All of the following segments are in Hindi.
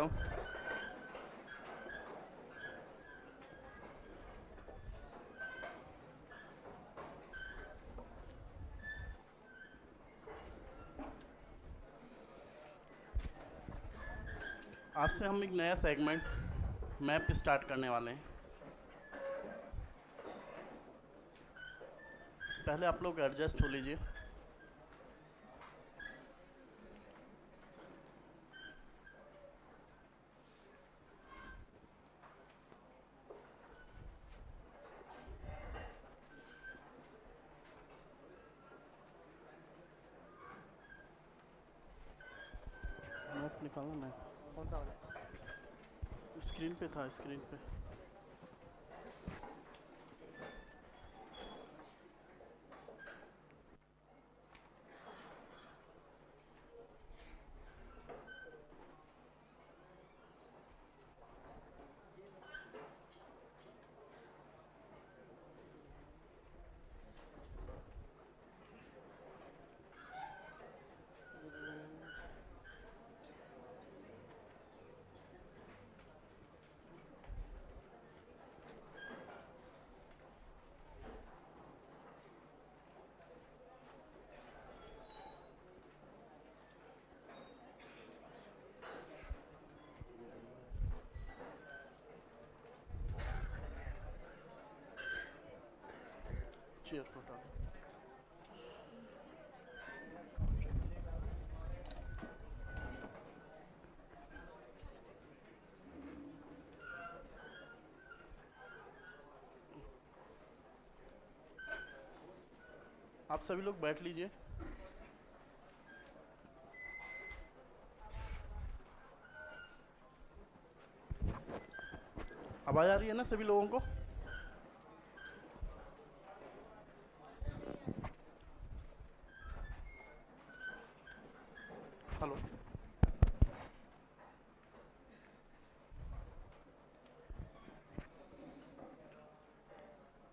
वेलकम। आज से हम एक नया सेगमेंट मैप स्टार्ट करने वाले हैं। पहले आप लोग एडजस्ट हो लीजिए। मैप निकालो, मैप कौन सा वाला? स्क्रीन पे था, स्क्रीन पे। चेयर टोटल आप सभी लोग बैठ लीजिए। आवाज आ रही है ना सभी लोगों को? हेलो,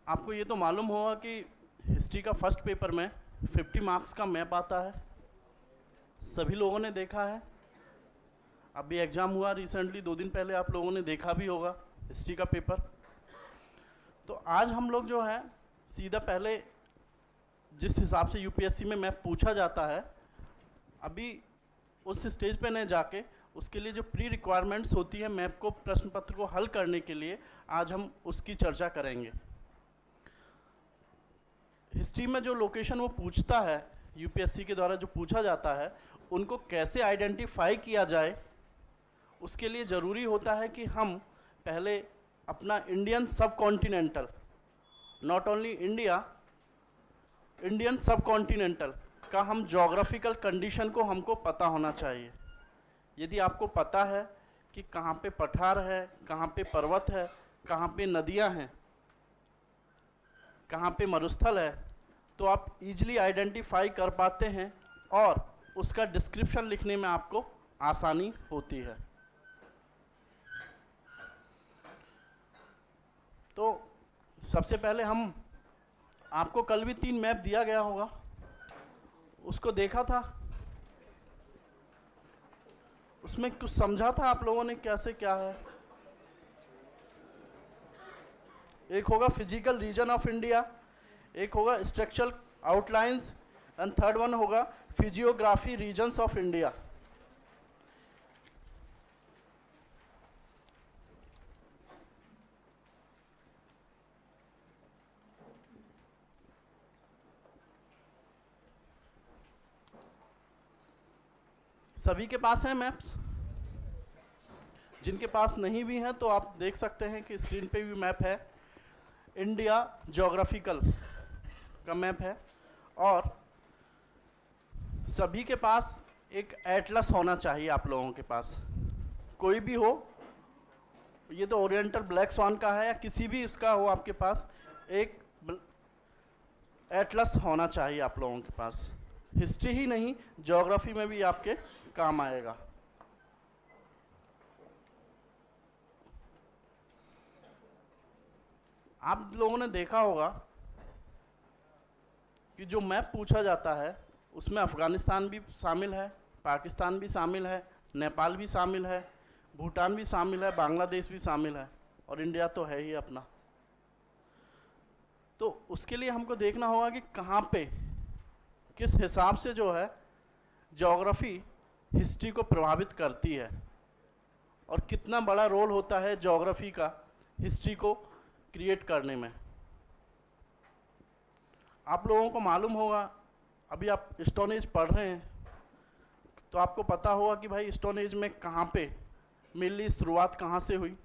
आपको ये तो मालूम होगा कि हिस्ट्री का फर्स्ट पेपर में 50 मार्क्स का मैप आता है। सभी लोगों ने देखा है। अभी एग्ज़ाम हुआ रिसेंटली, 2 दिन पहले आप लोगों ने देखा भी होगा हिस्ट्री का पेपर। तो आज हम लोग जो है सीधा पहले जिस हिसाब से यूपीएससी में मैप पूछा जाता है, अभी उस स्टेज पे न जाके उसके लिए जो प्री रिक्वायरमेंट्स होती है मैप को, प्रश्न पत्र को हल करने के लिए, आज हम उसकी चर्चा करेंगे। हिस्ट्री में जो लोकेशन वो पूछता है, यूपीएससी के द्वारा जो पूछा जाता है, उनको कैसे आइडेंटिफाई किया जाए, उसके लिए ज़रूरी होता है कि हम पहले अपना इंडियन सब continental, not only India, Indian सब कॉन्टिनेंटल का हम जोग्राफिकल कंडीशन को हमको पता होना चाहिए। यदि आपको पता है कि कहाँ पे पठार है, कहाँ पे पर्वत है, कहाँ पे नदियाँ हैं, कहाँ पे मरुस्थल है, तो आप इजीली आइडेंटिफाई कर पाते हैं और उसका डिस्क्रिप्शन लिखने में आपको आसानी होती है। तो सबसे पहले हम आपको कल भी 3 मैप दिया गया होगा, उसको देखा था, उसमें कुछ समझा था आप लोगों ने कैसे क्या है। एक होगा फिजिकल रीजन ऑफ इंडिया, एक होगा structural outlines, and third one होगा फिजियोग्राफी रीजन्स ऑफ इंडिया। सभी के पास हैं मैप्स? जिनके पास नहीं भी हैं तो आप देख सकते हैं कि स्क्रीन पे भी मैप है। इंडिया ज्योग्राफिकल का मैप है और सभी के पास एक एटलस होना चाहिए। आप लोगों के पास कोई भी हो, ये तो ओरिएंटल ब्लैक स्वान का है या किसी भी इसका हो, आपके पास एक एटलस होना चाहिए आप लोगों के पास। हिस्ट्री ही नहीं, ज्योग्राफी में भी आपके काम आएगा। आप लोगों ने देखा होगा कि जो मैप पूछा जाता है उसमें अफगानिस्तान भी शामिल है, पाकिस्तान भी शामिल है, नेपाल भी शामिल है, भूटान भी शामिल है, बांग्लादेश भी शामिल है, और इंडिया तो है ही अपना। तो उसके लिए हमको देखना होगा कि कहाँ पे किस हिसाब से जो है ज्योग्राफी हिस्ट्री को प्रभावित करती है, और कितना बड़ा रोल होता है ज्योग्राफी का हिस्ट्री को क्रिएट करने में। आप लोगों को मालूम होगा, अभी आप स्टोन एज पढ़ रहे हैं तो आपको पता होगा कि भाई स्टोन एज में कहाँ पे मेनली शुरुआत कहाँ से हुई।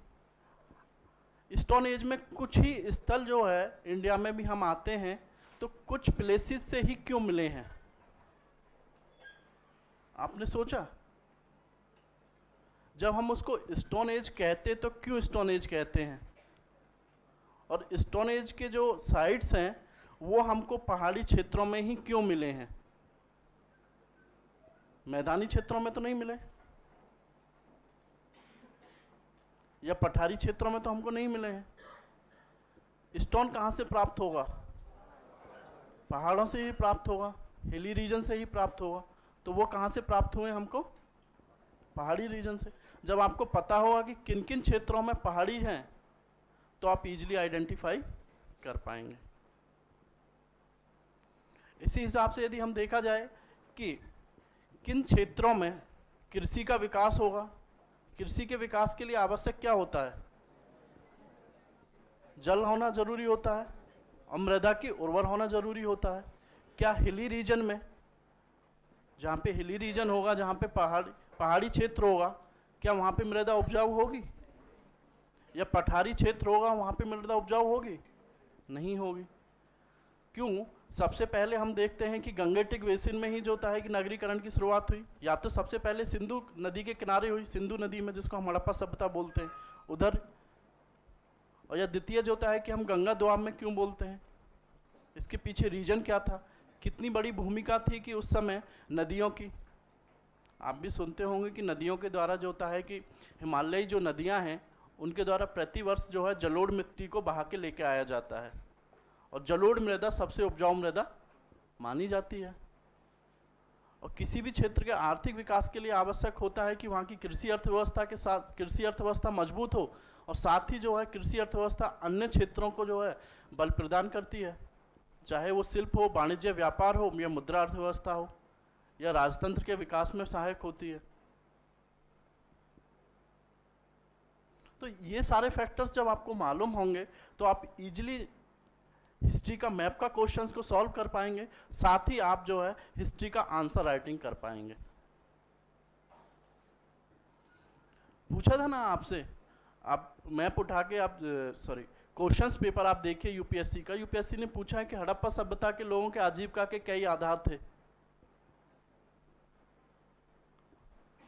स्टोन एज में कुछ ही स्थल जो है इंडिया में भी हम आते हैं तो कुछ प्लेसेस से ही क्यों मिले हैं, आपने सोचा? जब हम उसको स्टोन एज कहते तो क्यों स्टोन एज कहते हैं, और स्टोन एज के जो साइट्स हैं वो हमको पहाड़ी क्षेत्रों में ही क्यों मिले हैं, मैदानी क्षेत्रों में तो नहीं मिले, या पठारी क्षेत्रों में तो हमको नहीं मिले हैं। स्टोन कहाँ से प्राप्त होगा? पहाड़ों से ही प्राप्त होगा, हिली रीजन से ही प्राप्त होगा। तो वो कहाँ से प्राप्त हुए हमको? पहाड़ी रीजन से। जब आपको पता होगा कि किन किन क्षेत्रों में पहाड़ी हैं तो आप इजीली आइडेंटिफाई कर पाएंगे। इसी हिसाब से यदि हम देखा जाए कि किन क्षेत्रों में कृषि का विकास होगा, कृषि के विकास के लिए आवश्यक क्या होता है? जल होना जरूरी होता है और मृदा की उर्वर होना जरूरी होता है। क्या हिली रीजन में, जहाँ पे हिली रीजन होगा, जहाँ पे पहाड़ी क्षेत्र होगा, क्या वहाँ पे मृदा उपजाऊ होगी? या पठारी क्षेत्र होगा वहाँ पे मृदा उपजाऊ होगी? नहीं होगी। क्यों? सबसे पहले हम देखते हैं कि गंगेटिक बेसिन में ही जो होता है कि नगरीकरण की शुरुआत हुई। या तो सबसे पहले सिंधु नदी के किनारे हुई, सिंधु नदी में, जिसको हम हड़प्पा सभ्यता बोलते हैं, उधर। और या द्वितीय जो होता है कि हम गंगा दोआब में क्यों बोलते हैं, इसके पीछे रीजन क्या था, कितनी बड़ी भूमिका थी कि उस समय नदियों की। आप भी सुनते होंगे कि नदियों के द्वारा जो होता है कि हिमालयी जो नदियाँ हैं उनके द्वारा प्रतिवर्ष जो है जलोढ़ मिट्टी को बहा के लेके आया जाता है, और जलोढ़ मृदा सबसे उपजाऊ मृदा मानी जाती है। और किसी भी क्षेत्र के आर्थिक विकास के लिए आवश्यक होता है कि वहाँ की कृषि अर्थव्यवस्था के साथ कृषि अर्थव्यवस्था मजबूत हो, और साथ ही जो है कृषि अर्थव्यवस्था अन्य क्षेत्रों को जो है बल प्रदान करती है, चाहे वो शिल्प हो, वाणिज्य व्यापार हो, या मुद्रा अर्थव्यवस्था हो, या राजतंत्र के विकास में सहायक होती है। तो ये सारे फैक्टर्स जब आपको मालूम होंगे तो आप इजीली हिस्ट्री का मैप का क्वेश्चंस को सॉल्व कर पाएंगे, साथ ही आप जो है हिस्ट्री का आंसर राइटिंग कर पाएंगे। पूछा था ना आपसे, आप मैप उठा के आप क्वेश्चंस पेपर आप देखिए यूपीएससी का। यूपीएससी ने पूछा है कि हड़प्पा सभ्यता के लोगों के आजीविका के कई आधार थे।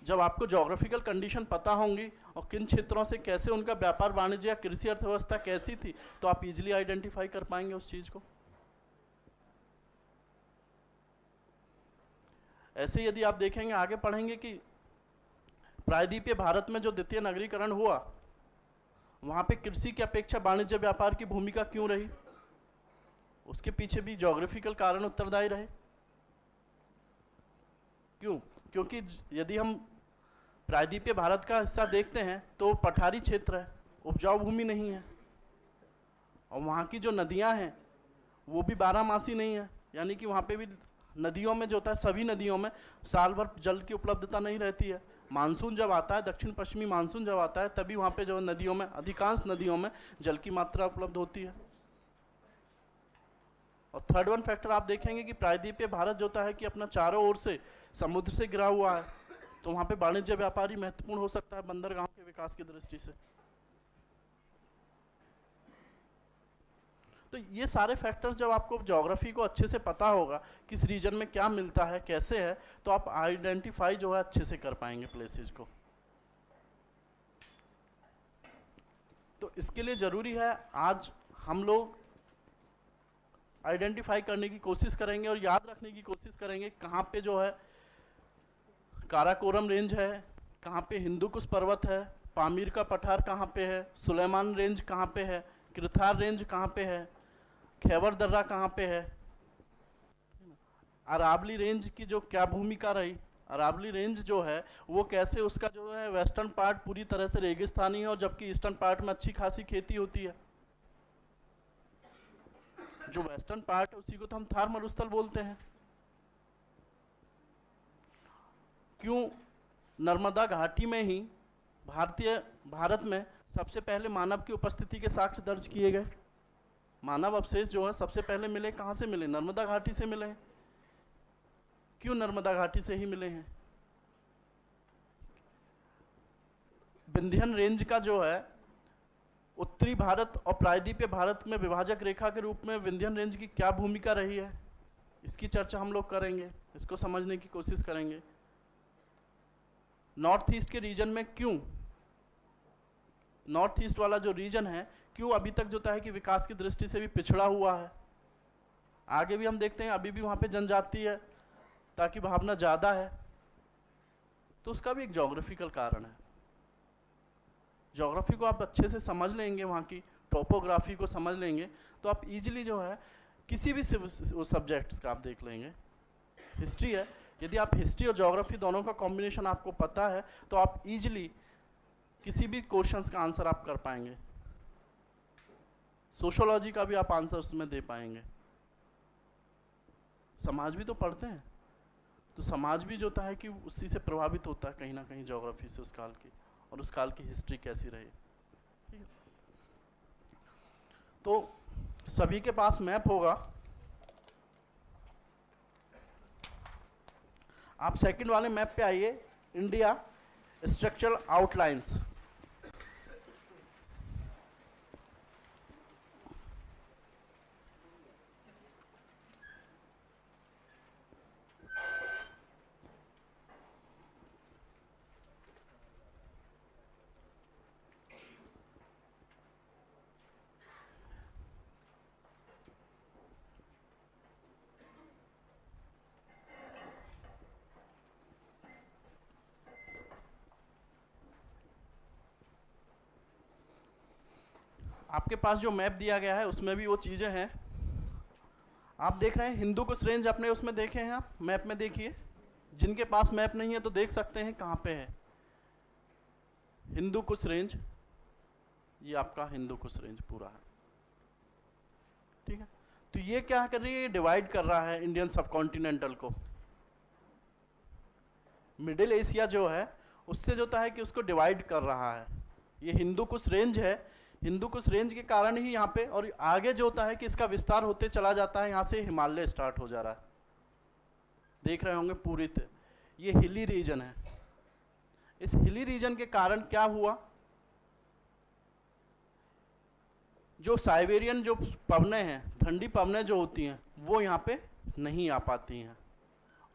जब आपको ज्योग्राफिकल कंडीशन पता होंगी और किन क्षेत्रों से कैसे उनका व्यापार वाणिज्य या कृषि अर्थव्यवस्था कैसी थी, तो आप इजीली आइडेंटिफाई कर पाएंगे उस चीज को। ऐसे यदि आप देखेंगे, आगे पढ़ेंगे कि प्रायद्वीपीय भारत में जो द्वितीय नगरीकरण हुआ, वहां पे कृषि की अपेक्षा वाणिज्य व्यापार की भूमिका क्यों रही, उसके पीछे भी ज्योग्राफिकल कारण उत्तरदायी रहे। क्यों? क्योंकि यदि हम प्रायद्वीपीय भारत का हिस्सा देखते हैं तो पठारी क्षेत्र है, उपजाऊ भूमि नहीं है, और वहाँ की जो नदियाँ हैं वो भी बारहमासी नहीं है, यानी कि वहाँ पे भी नदियों में जो होता है, सभी नदियों में साल भर जल की उपलब्धता नहीं रहती है। मानसून जब आता है, दक्षिण पश्चिमी मानसून जब आता है, तभी वहाँ पे जो नदियों में, अधिकांश नदियों में जल की मात्रा उपलब्ध होती है। और थर्ड वन फैक्टर आप देखेंगे कि प्रायद्वीपीय भारत जो होता है कि अपना चारों ओर से समुद्र से घिरा हुआ है, तो वहाँ पे वाणिज्य व्यापार ही महत्वपूर्ण हो सकता है बंदरगाहों के विकास की दृष्टि से। तो ये सारे फैक्टर्स जब आपको ज्योग्राफी को अच्छे से पता होगा, किस रीजन में क्या मिलता है, कैसे है, तो आप आइडेंटिफाई जो है अच्छे से कर पाएंगे प्लेसेस को। तो इसके लिए जरूरी है आज हम लोग आइडेंटिफाई करने की कोशिश करेंगे और याद रखने की कोशिश करेंगे कहाँ पे जो है काराकोरम रेंज है, कहाँ पे हिंदुकुश पर्वत है, पामीर का पठार कहाँ पे है, सुलेमान रेंज कहाँ पे है, कृथार रेंज कहाँ पे है, खैबर दर्रा कहाँ पे है, अरावली रेंज की जो क्या भूमिका रही, अरावली रेंज जो है वो कैसे, उसका जो है वेस्टर्न पार्ट पूरी तरह से रेगिस्तानी है और जबकि ईस्टर्न पार्ट में अच्छी खासी खेती होती है। जो वेस्टर्न पार्ट है उसी को तो हम थार मरुस्थल बोलते हैं। क्यों नर्मदा घाटी में ही भारत में सबसे पहले मानव की उपस्थिति के साक्ष्य दर्ज किए गए? मानव अवशेष जो है सबसे पहले मिले कहाँ से मिले? नर्मदा घाटी से मिले हैं। क्यों नर्मदा घाटी से ही मिले हैं? विंध्यन रेंज का जो है उत्तरी भारत और प्रायद्वीपीय भारत में विभाजक रेखा के रूप में विंध्यन रेंज की क्या भूमिका रही है, इसकी चर्चा हम लोग करेंगे, इसको समझने की कोशिश करेंगे। नॉर्थ ईस्ट के रीजन में क्यों, नॉर्थ ईस्ट वाला जो रीजन है क्यों अभी तक जो है कि विकास की दृष्टि से भी पिछड़ा हुआ है? आगे भी हम देखते हैं अभी भी वहाँ पे जनजाति है, ताकि भावना ज़्यादा है, तो उसका भी एक ज्योग्राफिकल कारण है। ज्योग्राफी को आप अच्छे से समझ लेंगे, वहाँ की टोपोग्राफी को समझ लेंगे, तो आप इजीली जो है किसी भी सब्जेक्ट्स का आप देख लेंगे। हिस्ट्री है, यदि आप हिस्ट्री और ज्योग्राफी दोनों का कॉम्बिनेशन आपको पता है तो आप इजीली किसी भी क्वेश्चंस का आंसर आप कर पाएंगे। सोशियोलॉजी का भी आप आंसर उसमें दे पाएंगे। समाज भी तो पढ़ते हैं, तो समाज भी जो है कि उसी से प्रभावित होता है कहीं ना कहीं ज्योग्राफी से, उस काल की, और उस काल की हिस्ट्री कैसी रही। ठीक है, तो सभी के पास मैप होगा। आप सेकंड वाले मैप पे आइए, इंडिया स्ट्रक्चरल आउटलाइंस। आपके पास जो मैप दिया गया है उसमें भी वो चीज़ें हैं। आप देख रहे हैं हिंदू कुश रेंज, अपने उसमें देखे हैं आप मैप में, देखिए। जिनके पास मैप नहीं है तो देख सकते हैं कहाँ पे है हिंदू कुश रेंज। ये आपका हिंदू कुश रेंज पूरा है, ठीक है। तो ये क्या कर रही है, ये डिवाइड कर रहा है इंडियन सबकॉन्टिनेंटल को। मिडिल एशिया जो है उससे जो है कि उसको डिवाइड कर रहा है। ये हिंदू कुश रेंज है, हिंदू कुश रेंज के कारण ही यहाँ पे, और आगे जो होता है कि इसका विस्तार होते चला जाता है, यहाँ से हिमालय स्टार्ट हो जा रहा है, देख रहे होंगे पूरी ये हिली रीजन है। इस हिली रीजन के कारण क्या हुआ, जो साइबेरियन जो पवनें हैं, ठंडी पवनें जो होती हैं, वो यहाँ पे नहीं आ पाती हैं,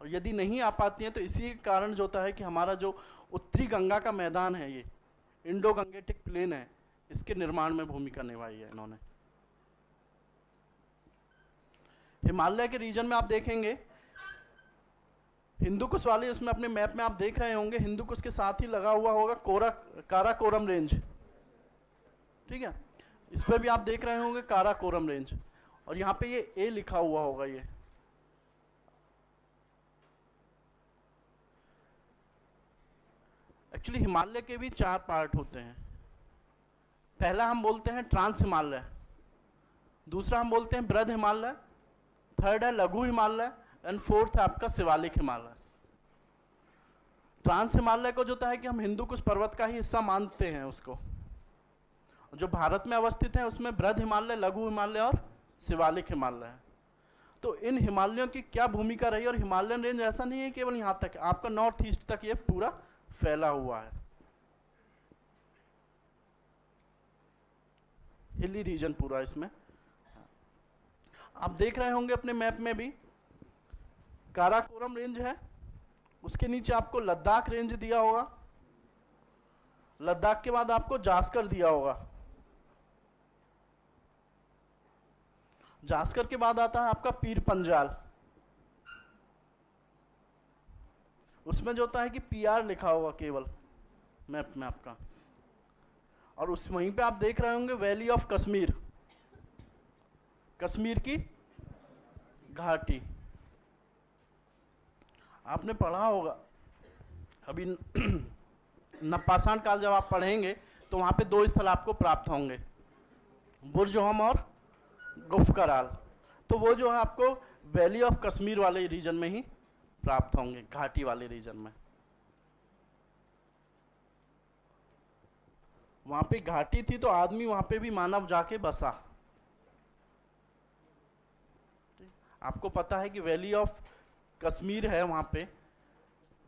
और यदि नहीं आ पाती हैं तो इसी के कारण जो होता है कि हमारा जो उत्तरी गंगा का मैदान है, ये इंडो गंगेटिक प्लेन है, इसके निर्माण में भूमिका निभाई है इन्होंने। हिमालय के रीजन में आप देखेंगे हिंदू कुश वाले, उसमें अपने मैप में आप देख रहे होंगे हिंदू कुश के साथ ही लगा हुआ होगा काराकोरम रेंज, ठीक है। इस पर भी आप देख रहे होंगे काराकोरम रेंज, और यहाँ पे ये ए लिखा हुआ होगा। ये एक्चुअली हिमालय के भी 4 पार्ट होते हैं। पहला हम बोलते हैं ट्रांस हिमालय, दूसरा हम बोलते हैं बृहद हिमालय, थर्ड है लघु हिमालय, एंड फोर्थ है आपका शिवालिक हिमालय। ट्रांस हिमालय को जो है कि हम हिंदू कुश पर्वत का ही हिस्सा मानते हैं उसको। जो भारत में अवस्थित है उसमें बृहद हिमालय, लघु हिमालय और शिवालिक हिमालय है। तो इन हिमालयों की क्या भूमिका रही, और हिमालयन रेंज ऐसा नहीं है केवल यहाँ तक, आपका नॉर्थ ईस्ट तक ये पूरा फैला हुआ है, हिली रीजन पूरा। इसमें आप देख रहे होंगे अपने मैप में भी काराकोरम रेंज है, उसके नीचे आपको लद्दाख रेंज दिया होगा, लद्दाख के बाद आपको जास्कर दिया होगा, जास्कर के बाद आता है आपका पीर पंजाल, उसमें जो होता है कि पीआर लिखा होगा केवल मैप में आपका, और उस वहीं पे आप देख रहे होंगे वैली ऑफ कश्मीर, कश्मीर की घाटी। आपने पढ़ा होगा अभी नवपाषाण काल जब आप पढ़ेंगे तो वहाँ पे 2 स्थल आपको प्राप्त होंगे, बुर्ज-ओहम और गुफ-कराल। तो वो जो है आपको वैली ऑफ कश्मीर वाले रीजन में ही प्राप्त होंगे, घाटी वाले रीजन में। वहाँ पे घाटी थी तो आदमी वहाँ पे भी मानव जाके बसा। आपको पता है कि वैली ऑफ कश्मीर है वहाँ पे,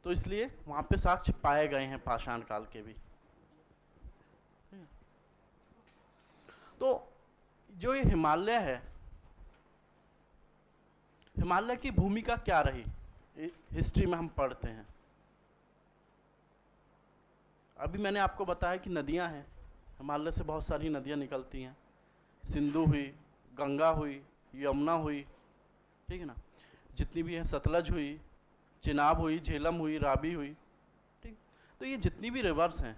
तो इसलिए वहाँ पे साक्ष्य पाए गए हैं पाषाण काल के भी। तो जो ये हिमालय है, हिमालय की भूमिका क्या रही हिस्ट्री में हम पढ़ते हैं। अभी मैंने आपको बताया कि नदियां हैं, हिमालय से बहुत सारी नदियां निकलती हैं, सिंधु हुई, गंगा हुई, यमुना हुई, ठीक है ना, जितनी भी है, सतलज हुई, चिनाब हुई, झेलम हुई, रावी हुई, ठीक। तो ये जितनी भी रिवर्स हैं,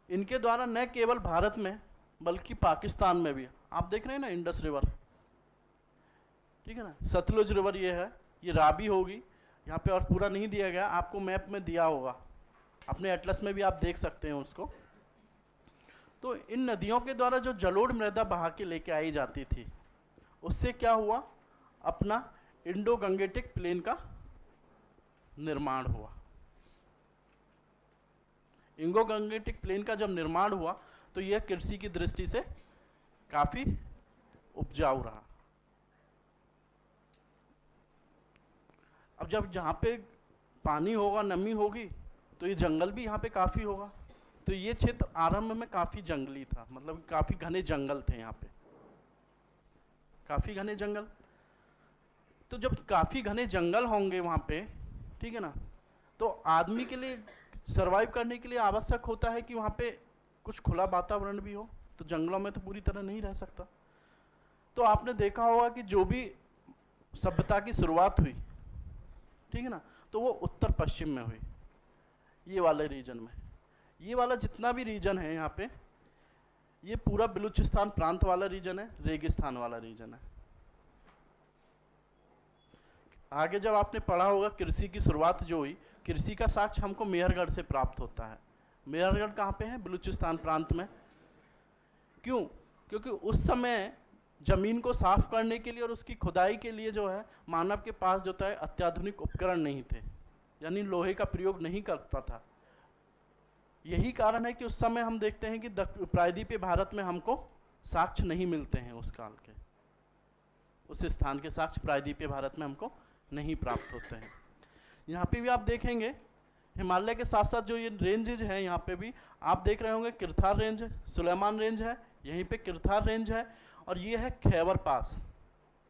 इनके द्वारा न केवल भारत में बल्कि पाकिस्तान में भी, आप देख रहे हैं ना इंडस रिवर, ठीक है ना, सतलुज रिवर ये है, ये रावी होगी, यहाँ पे और पूरा नहीं दिया गया, आपको मैप में दिया होगा, अपने एटलस में भी आप देख सकते हैं उसको। तो इन नदियों के द्वारा जो जलोढ़ मृदा बहा के लेके आई जाती थी, उससे क्या हुआ, अपना इंडो गंगेटिक प्लेन का निर्माण हुआ। इंडो गंगेटिक प्लेन का जब निर्माण हुआ तो यह कृषि की दृष्टि से काफी उपजाऊ रहा। अब जब जहाँ पे पानी होगा, नमी होगी, तो ये जंगल भी यहाँ पे काफी होगा। तो ये क्षेत्र आरंभ में काफी जंगली था, मतलब काफी घने जंगल थे यहाँ पे, काफी घने जंगल। तो जब काफी घने जंगल होंगे वहाँ पे, ठीक है ना, तो आदमी के लिए सरवाइव करने के लिए आवश्यक होता है कि वहाँ पे कुछ खुला वातावरण भी हो। तो जंगलों में तो पूरी तरह नहीं रह सकता। तो आपने देखा होगा कि जो भी सभ्यता की शुरुआत हुई, ठीक है ना, तो वो उत्तर पश्चिम में हुई, ये वाले रीजन में। ये वाला जितना भी रीजन है यहाँ पे, ये पूरा बलूचिस्तान प्रांत वाला रीजन है, रेगिस्तान वाला रीजन है। आगे जब आपने पढ़ा होगा कृषि की शुरुआत जो हुई, कृषि का साक्ष्य हमको मेहरगढ़ से प्राप्त होता है। मेहरगढ़ कहाँ पे है? बलूचिस्तान प्रांत में। क्यों? क्योंकि उस समय जमीन को साफ करने के लिए और उसकी खुदाई के लिए जो है मानव के पास जो था अत्याधुनिक उपकरण नहीं थे, यानी लोहे का प्रयोग नहीं करता था। यही कारण है कि उस समय हम देखते हैं कि प्रायद्वीपीय भारत में हमको साक्ष्य नहीं मिलते हैं उस काल के, उस स्थान के साक्ष्य प्रायद्वीपीय भारत में हमको नहीं प्राप्त होते हैं। यहाँ पे भी आप देखेंगे हिमालय के साथ साथ जो ये रेंजेज हैं, यहाँ पे भी आप देख रहे होंगे किरथार रेंज है, सुलेमान रेंज है, यहीं पे किरथार रेंज है, और ये है खैबर पास।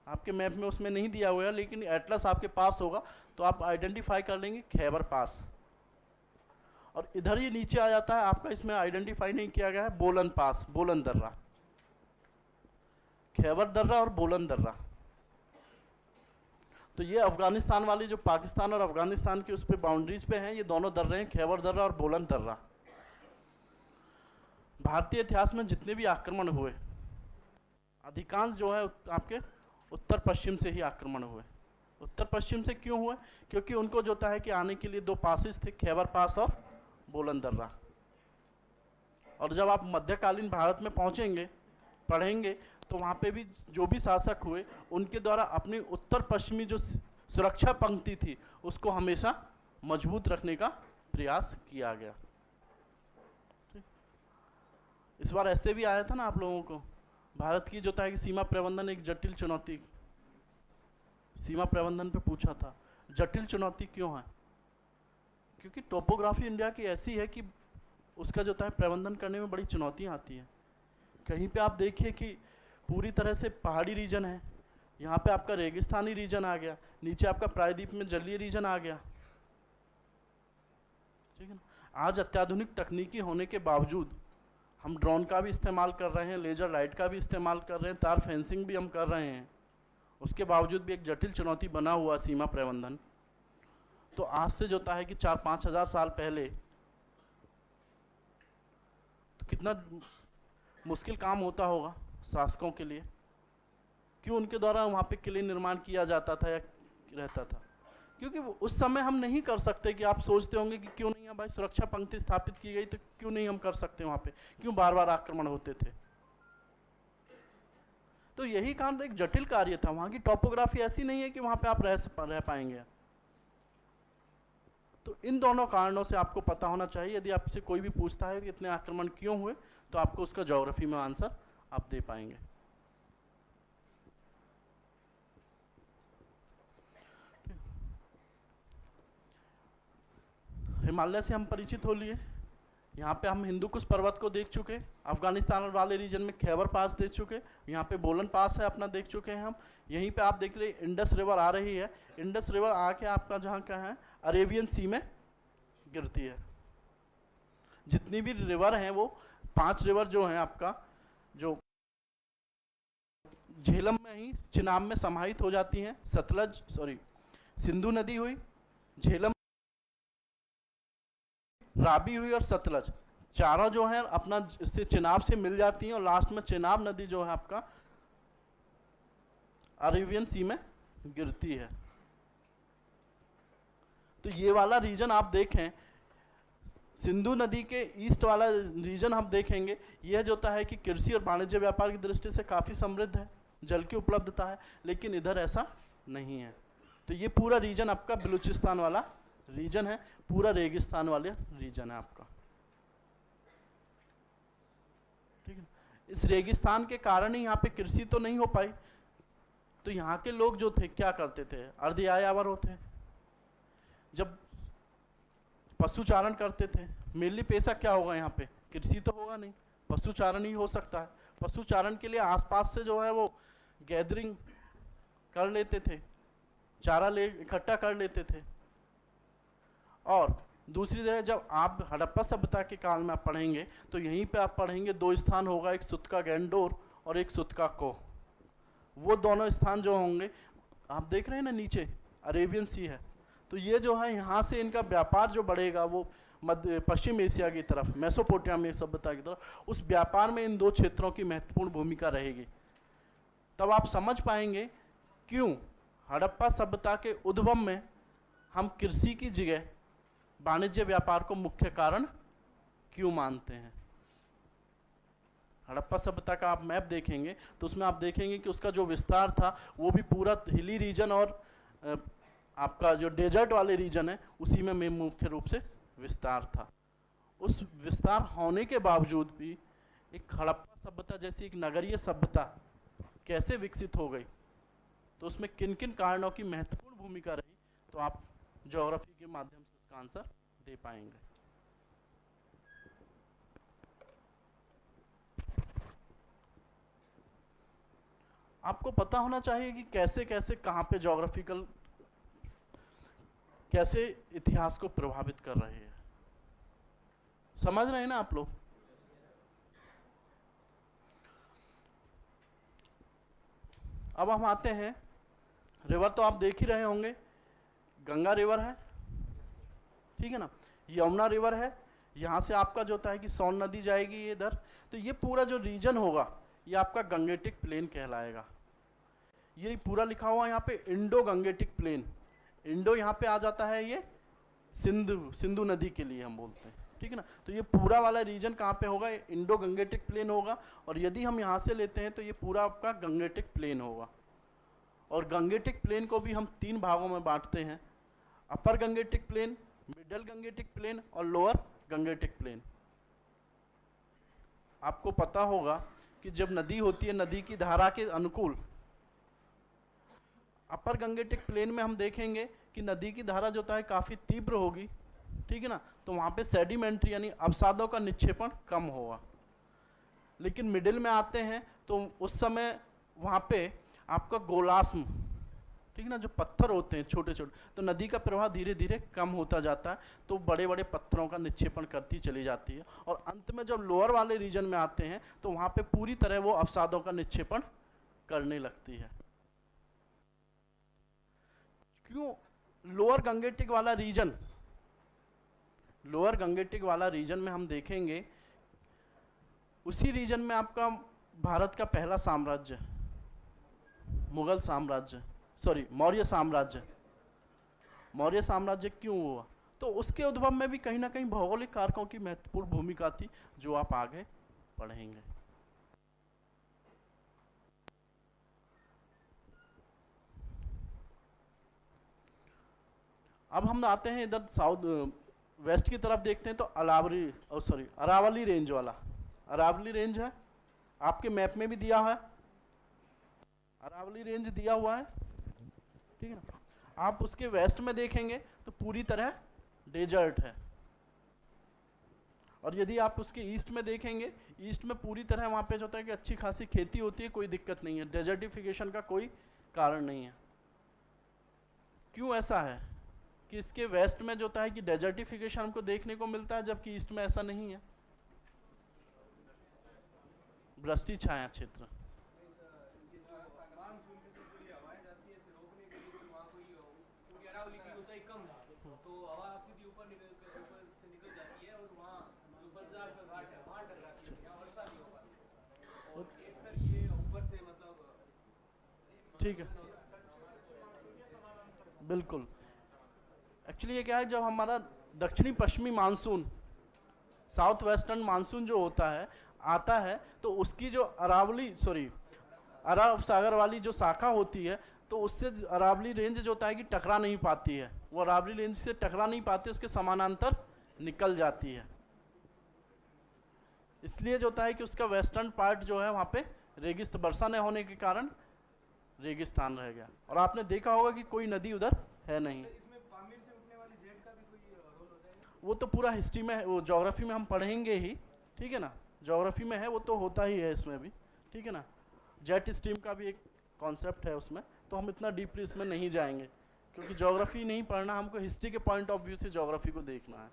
आपके मैप में उसमें नहीं दिया हुआ है, लेकिन एटलस आपके पास होगा तो आप आइडेंटिफाई कर लेंगे खैबर पास। और इधर ही नीचे आ जाता है आपका, इसमें आइडेंटिफाई नहीं किया गया है, बोलन पास, बोलन दर्रा, खैबर दर्रा और बोलन दर्रा। तो ये अफगानिस्तान वाली जो पाकिस्तान और अफगानिस्तान की उस पे बाउंड्रीज पे हैं, ये दोनों दर्रे हैं, खैबर दर्रा और बोलन दर्रा। भारतीय इतिहास में जितने भी आक्रमण हुए, अधिकांश जो है आपके उत्तर पश्चिम से ही आक्रमण हुए। उत्तर पश्चिम से क्यों हुए? क्योंकि उनको जो है कि आने के लिए 2 पासेस थे, खैबर पास और बोलन दर्रा। और जब आप मध्यकालीन भारत में पहुंचेंगे, पढ़ेंगे, तो वहाँ पे भी जो भी शासक हुए उनके द्वारा अपनी उत्तर पश्चिमी जो सुरक्षा पंक्ति थी उसको हमेशा मजबूत रखने का प्रयास किया गया। इस बार ऐसे भी आया था ना आप लोगों को, भारत की जो था कि सीमा प्रबंधन एक जटिल चुनौती, सीमा प्रबंधन पे पूछा था, जटिल चुनौती क्यों है? क्योंकि टोपोग्राफी इंडिया की ऐसी है कि उसका जो है प्रबंधन करने में बड़ी चुनौतियाँ आती हैं। कहीं पे आप देखिए कि पूरी तरह से पहाड़ी रीजन है, यहाँ पे आपका रेगिस्तानी रीजन आ गया, नीचे आपका प्रायद्वीप में जलीय रीजन आ गया, ठीक है ना। आज अत्याधुनिक तकनीकी होने के बावजूद हम ड्रोन का भी इस्तेमाल कर रहे हैं, लेजर लाइट का भी इस्तेमाल कर रहे हैं, तार फेंसिंग भी हम कर रहे हैं, उसके बावजूद भी एक जटिल चुनौती बना हुआ सीमा प्रबंधन। तो आज से जो है कि 4-5 हज़ार साल पहले तो कितना मुश्किल काम होता होगा शासकों के लिए। क्यों उनके द्वारा वहाँ पे किले निर्माण किया जाता था या रहता था? क्योंकि उस समय हम नहीं कर सकते कि आप सोचते होंगे कि क्यों नहीं है भाई, सुरक्षा पंक्ति स्थापित की गई तो क्यों नहीं हम कर सकते, वहां पे क्यों बार बार आक्रमण होते थे। तो यही कारण एक जटिल कार्य था, वहां की टॉपोग्राफी ऐसी नहीं है कि वहां पे आप रह पाएंगे। तो इन दोनों कारणों से आपको पता होना चाहिए, यदि आपसे कोई भी पूछता है कि इतने आक्रमण क्यों हुए, तो आपको उसका ज्योग्राफी में आंसर आप दे पाएंगे। हिमालय से हम परिचित हो लिए, यहाँ पे हम हिंदू कुश पर्वत को देख चुके, अफगानिस्तान वाले रीजन में खैबर पास देख चुके, यहाँ पे बोलन पास है अपना देख चुके हैं हम। यहीं पे आप देख रहे इंडस रिवर आ रही है, इंडस रिवर आके आपका जहाँ क्या है अरेबियन सी में गिरती है। जितनी भी रिवर हैं वो 5 रिवर जो हैं आपका, जो झेलम में ही चिनाब में समाहित हो जाती हैं, सिंधु नदी हुई, झेलम, राबी हुई और सतलज, चारों जो है अपना इससे चिनाब से मिल जाती हैं और लास्ट में चिनाब नदी जो है आपका अरेबियन सी में गिरती है। तो ये वाला रीजन आप देखें, सिंधु नदी के ईस्ट वाला रीजन हम देखेंगे, यह जो होता है कि कृषि और वाणिज्य व्यापार की दृष्टि से काफ़ी समृद्ध है, जल की उपलब्धता है, लेकिन इधर ऐसा नहीं है। तो ये पूरा रीजन आपका बलूचिस्तान वाला रीजन है, पूरा रेगिस्तान वाले रीजन है आपका, ठीक है। इस रेगिस्तान के कारण ही यहाँ पे कृषि तो नहीं हो पाई, तो यहाँ के लोग जो थे क्या करते थे, अर्धयायावर होते, जब पशुचारण करते थे। मेनली पेशा क्या होगा यहाँ पे, कृषि तो होगा नहीं, पशुचारण ही हो सकता है। पशुचारण के लिए आसपास से जो है वो गैदरिंग कर लेते थे, चारा ले इकट्ठा कर लेते थे। और दूसरी तरह जब आप हड़प्पा सभ्यता के काल में आप पढ़ेंगे तो यहीं पे आप पढ़ेंगे 2 स्थान होगा, एक सुतका गैंडोर और एक सुतका को। वो दोनों स्थान जो होंगे आप देख रहे हैं ना नीचे अरेबियन सी है, तो ये जो है यहाँ से इनका व्यापार जो बढ़ेगा वो मध्य पश्चिम एशिया की तरफ, मेसोपोटामिया सभ्यता की तरफ, उस व्यापार में इन 2 क्षेत्रों की महत्वपूर्ण भूमिका रहेगी। तब आप समझ पाएंगे क्यों हड़प्पा सभ्यता के उद्गम में हम कृषि की जगह वाणिज्य व्यापार को मुख्य कारण क्यों मानते हैं। हड़प्पा सभ्यता का आप मैप देखेंगे तो उसमें आप देखेंगे कि उसका जो विस्तार था वो भी पूरा हिली रीजन और आपका जो डेजर्ट वाले रीजन है उसी में मुख्य रूप से विस्तार था। उस विस्तार होने के बावजूद भी एक हड़प्पा सभ्यता जैसी एक नगरीय सभ्यता कैसे विकसित हो गई, तो उसमें किन किन कारणों की महत्वपूर्ण भूमिका रही, तो आप ज्योग्राफी के माध्यम से उसका आंसर दे पाएंगे। आपको पता होना चाहिए कि कैसे कैसे कहाँ पे ज्योग्राफिकल कैसे इतिहास को प्रभावित कर रहे हैं। समझ रहे हैं ना आप लोग। अब हम आते हैं, रिवर तो आप देख ही रहे होंगे, गंगा रिवर है, ठीक है ना, यमुना रिवर है, यहाँ से आपका जो होता है कि सोन नदी जाएगी इधर, तो ये पूरा जो रीजन होगा ये आपका गंगेटिक प्लेन कहलाएगा। ये पूरा लिखा हुआ यहाँ पे इंडो गंगेटिक प्लेन, इंडो यहाँ पे आ जाता है, ये सिंधु नदी के लिए हम बोलते हैं, ठीक है ना। तो ये पूरा वाला रीजन कहाँ पे होगा, इंडो गंगेटिक प्लेन होगा। और यदि हम यहाँ से लेते हैं तो ये पूरा आपका गंगेटिक प्लेन होगा। और गंगेटिक प्लेन को भी हम 3 भागों में बांटते हैं, upper Gangetic plain, middle Gangetic plain और लोअर गंगेटिक प्लेन। आपको पता होगा कि जब नदी होती है, नदी की धारा के अनुकूल अपर गंगेटिक प्लेन में हम देखेंगे कि नदी की धारा जो होता है काफ़ी तीव्र होगी, ठीक है ना, तो वहाँ पे सेडिमेंट्री यानी अवसादों का निक्षेपण कम होगा। लेकिन मिडिल में आते हैं तो उस समय वहाँ पे आपका गोलाश्म, ठीक है ना, जो पत्थर होते हैं छोटे छोटे, तो नदी का प्रवाह धीरे धीरे कम होता जाता है, तो बड़े बड़े पत्थरों का निक्षेपण करती चली जाती है। और अंत में जब लोअर वाले रीजन में आते हैं तो वहाँ पे पूरी तरह वो अवसादों का निक्षेपण करने लगती है। क्यों लोअर गंगेटिक वाला रीजन, लोअर गंगेटिक वाला रीजन में हम देखेंगे उसी रीजन में आपका भारत का पहला साम्राज्य, मुगल साम्राज्य, सॉरी मौर्य साम्राज्य, मौर्य साम्राज्य क्यों हुआ, तो उसके उद्भव में भी कहीं ना कहीं भौगोलिक कारकों की महत्वपूर्ण भूमिका थी, जो आप आगे पढ़ेंगे। अब हम आते हैं इधर साउथ वेस्ट की तरफ, देखते हैं तो अरावली रेंज वाला, अरावली रेंज है आपके मैप में भी दिया है, अरावली रेंज दिया हुआ है, ठीक है ना। आप उसके वेस्ट में देखेंगे तो पूरी तरह डेजर्ट है, और यदि आप उसके ईस्ट में देखेंगे, ईस्ट में पूरी तरह वहाँ पे जो होता है कि अच्छी खासी खेती होती है, कोई दिक्कत नहीं है, डेजर्टिफिकेशन का कोई कारण नहीं है। क्यों ऐसा है कि इसके वेस्ट में जो होता है कि डेजर्टिफिकेशन हमको देखने को मिलता है, जबकि ईस्ट में ऐसा नहीं है? वृष्टि छाया क्षेत्र, ठीक है, बिल्कुल। एक्चुअली ये क्या है, जब हमारा दक्षिणी पश्चिमी मानसून, साउथ वेस्टर्न मानसून जो होता है आता है, तो उसकी जो अरब सागर वाली जो शाखा होती है, तो उससे अरावली रेंज जो होता है कि टकरा नहीं पाती है, वो अरावली रेंज से टकरा नहीं पाती, उसके समानांतर निकल जाती है। इसलिए जो होता है कि उसका वेस्टर्न पार्ट जो है वहाँ पे रेगिस्तान, वर्षा न होने के कारण रेगिस्तान रह गया, और आपने देखा होगा कि कोई नदी उधर है नहीं। वो तो पूरा हिस्ट्री में है, वो ज्योग्राफी में हम पढ़ेंगे ही, ठीक है ना, ज्योग्राफी में है, वो तो होता ही है इसमें भी, ठीक है ना। जेट स्ट्रीम का भी एक कॉन्सेप्ट है उसमें, तो हम इतना डीपली इसमें नहीं जाएंगे, क्योंकि ज्योग्राफी नहीं पढ़ना, हमको हिस्ट्री के पॉइंट ऑफ व्यू से ज्योग्राफी को देखना है।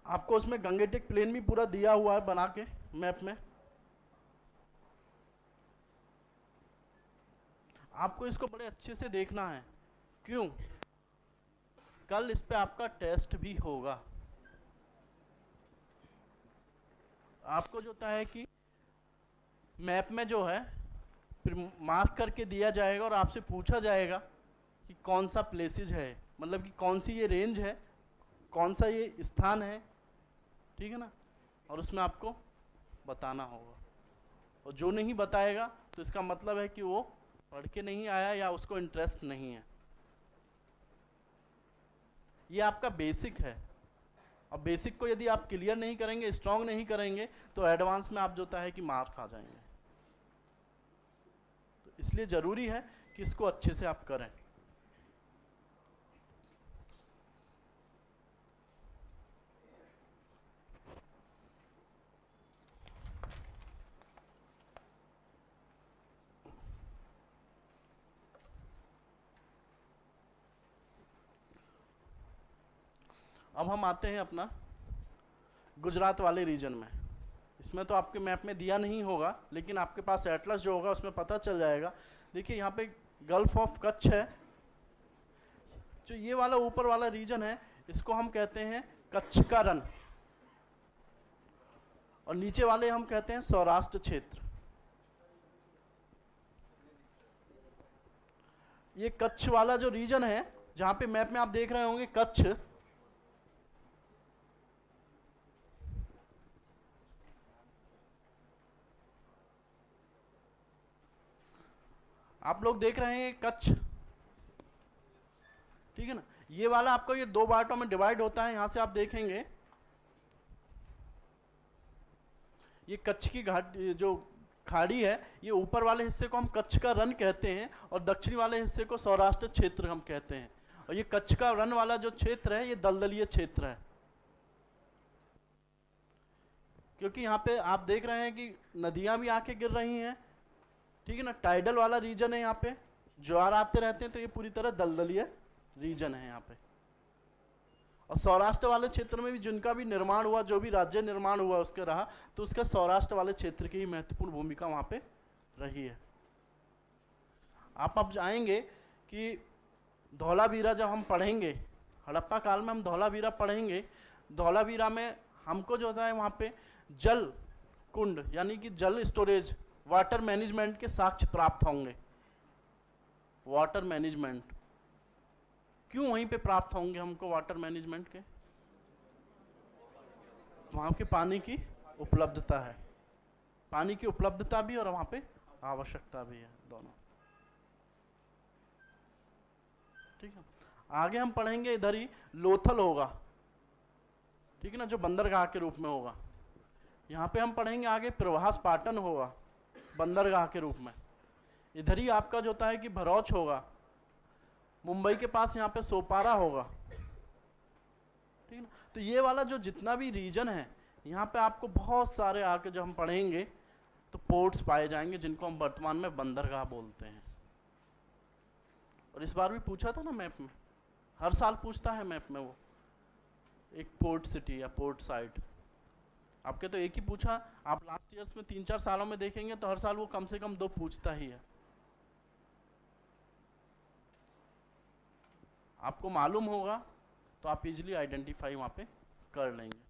आपको उसमें गंगेटिक प्लेन भी पूरा दिया हुआ है बना के मैप में, आपको इसको बड़े अच्छे से देखना है। क्यों? कल इस पे आपका टेस्ट भी होगा। आपको जो होता है कि मैप में जो है फिर मार्क करके दिया जाएगा, और आपसे पूछा जाएगा कि कौन सा प्लेसेज है, मतलब कि कौन सी ये रेंज है, कौन सा ये स्थान है, ठीक है ना, और उसमें आपको बताना होगा। और जो नहीं बताएगा तो इसका मतलब है कि वो पढ़ के नहीं आया या उसको इंटरेस्ट नहीं है। ये आपका बेसिक है, और बेसिक को यदि आप क्लियर नहीं करेंगे, स्ट्रांग नहीं करेंगे, तो एडवांस में आप जो होता है कि मार्क आ जाएंगे। तो इसलिए जरूरी है कि इसको अच्छे से आप करें। अब हम आते हैं अपना गुजरात वाले रीजन में। इसमें तो आपके मैप में दिया नहीं होगा, लेकिन आपके पास एटलस जो होगा उसमें पता चल जाएगा। देखिए यहाँ पे गल्फ ऑफ कच्छ है, जो ये वाला ऊपर वाला रीजन है, इसको हम कहते हैं कच्छ का रन, और नीचे वाले हम कहते हैं सौराष्ट्र क्षेत्र। ये कच्छ वाला जो रीजन है, जहां पे मैप में आप देख रहे होंगे कच्छ, आप लोग देख रहे हैं कच्छ, ठीक है ना। ये वाला आपको ये दो पार्टों में डिवाइड होता है। यहां से आप देखेंगे ये कच्छ की घाट जो खाड़ी है, ये ऊपर वाले हिस्से को हम कच्छ का रन कहते हैं, और दक्षिणी वाले हिस्से को सौराष्ट्र क्षेत्र हम कहते हैं। और ये कच्छ का रन वाला जो क्षेत्र है, ये दलदलीय क्षेत्र है, क्योंकि यहाँ पे आप देख रहे हैं कि नदियां भी आके गिर रही हैं, ठीक है ना। टाइडल वाला रीजन है, यहाँ पे ज्वार आते रहते हैं, तो ये पूरी तरह दलदलीय रीजन है यहाँ पे। और सौराष्ट्र वाले क्षेत्र में भी जिनका भी निर्माण हुआ, जो भी राज्य निर्माण हुआ उसके रहा, तो उसका सौराष्ट्र वाले क्षेत्र की ही महत्वपूर्ण भूमिका वहाँ पे रही है। आप अब जाएंगे कि धौलावीरा जब हम पढ़ेंगे, हड़प्पा काल में हम धौलावीरा पढ़ेंगे, धौलावीरा में हमको जो होता है वहाँ पे जल कुंड यानी कि जल स्टोरेज, वाटर मैनेजमेंट के साक्ष्य प्राप्त होंगे। Water management. क्यों वहीं पे प्राप्त होंगे हमको वाटर मैनेजमेंट के? वहाँ के पानी की उपलब्धता है, पानी की उपलब्धता भी और वहाँ पे आवश्यकता भी है, दोनों। ठीक है, आगे हम पढ़ेंगे इधर ही लोथल होगा, ठीक है ना, जो बंदरगाह के रूप में होगा। यहाँ पे हम पढ़ेंगे आगे प्रवास पाटन होगा बंदरगाह के रूप में। इधर ही आपका जो होता है कि भरौच होगा, मुंबई के पास यहाँ पे सोपारा होगा, ठीक है ना। तो ये वाला जो जितना भी रीजन है, यहाँ पे आपको बहुत सारे आके जो हम पढ़ेंगे तो पोर्ट्स पाए जाएंगे जिनको हम वर्तमान में बंदरगाह बोलते हैं। और इस बार भी पूछा था ना मैप में, हर साल पूछता है मैप में वो एक पोर्ट सिटी या पोर्ट साइट। आपके तो एक ही पूछा, आप लास्ट ईयर्स में 3-4 सालों में देखेंगे तो हर साल वो कम से कम 2 पूछता ही है। आपको मालूम होगा तो आप इजीली आइडेंटिफाई वहां पे कर लेंगे।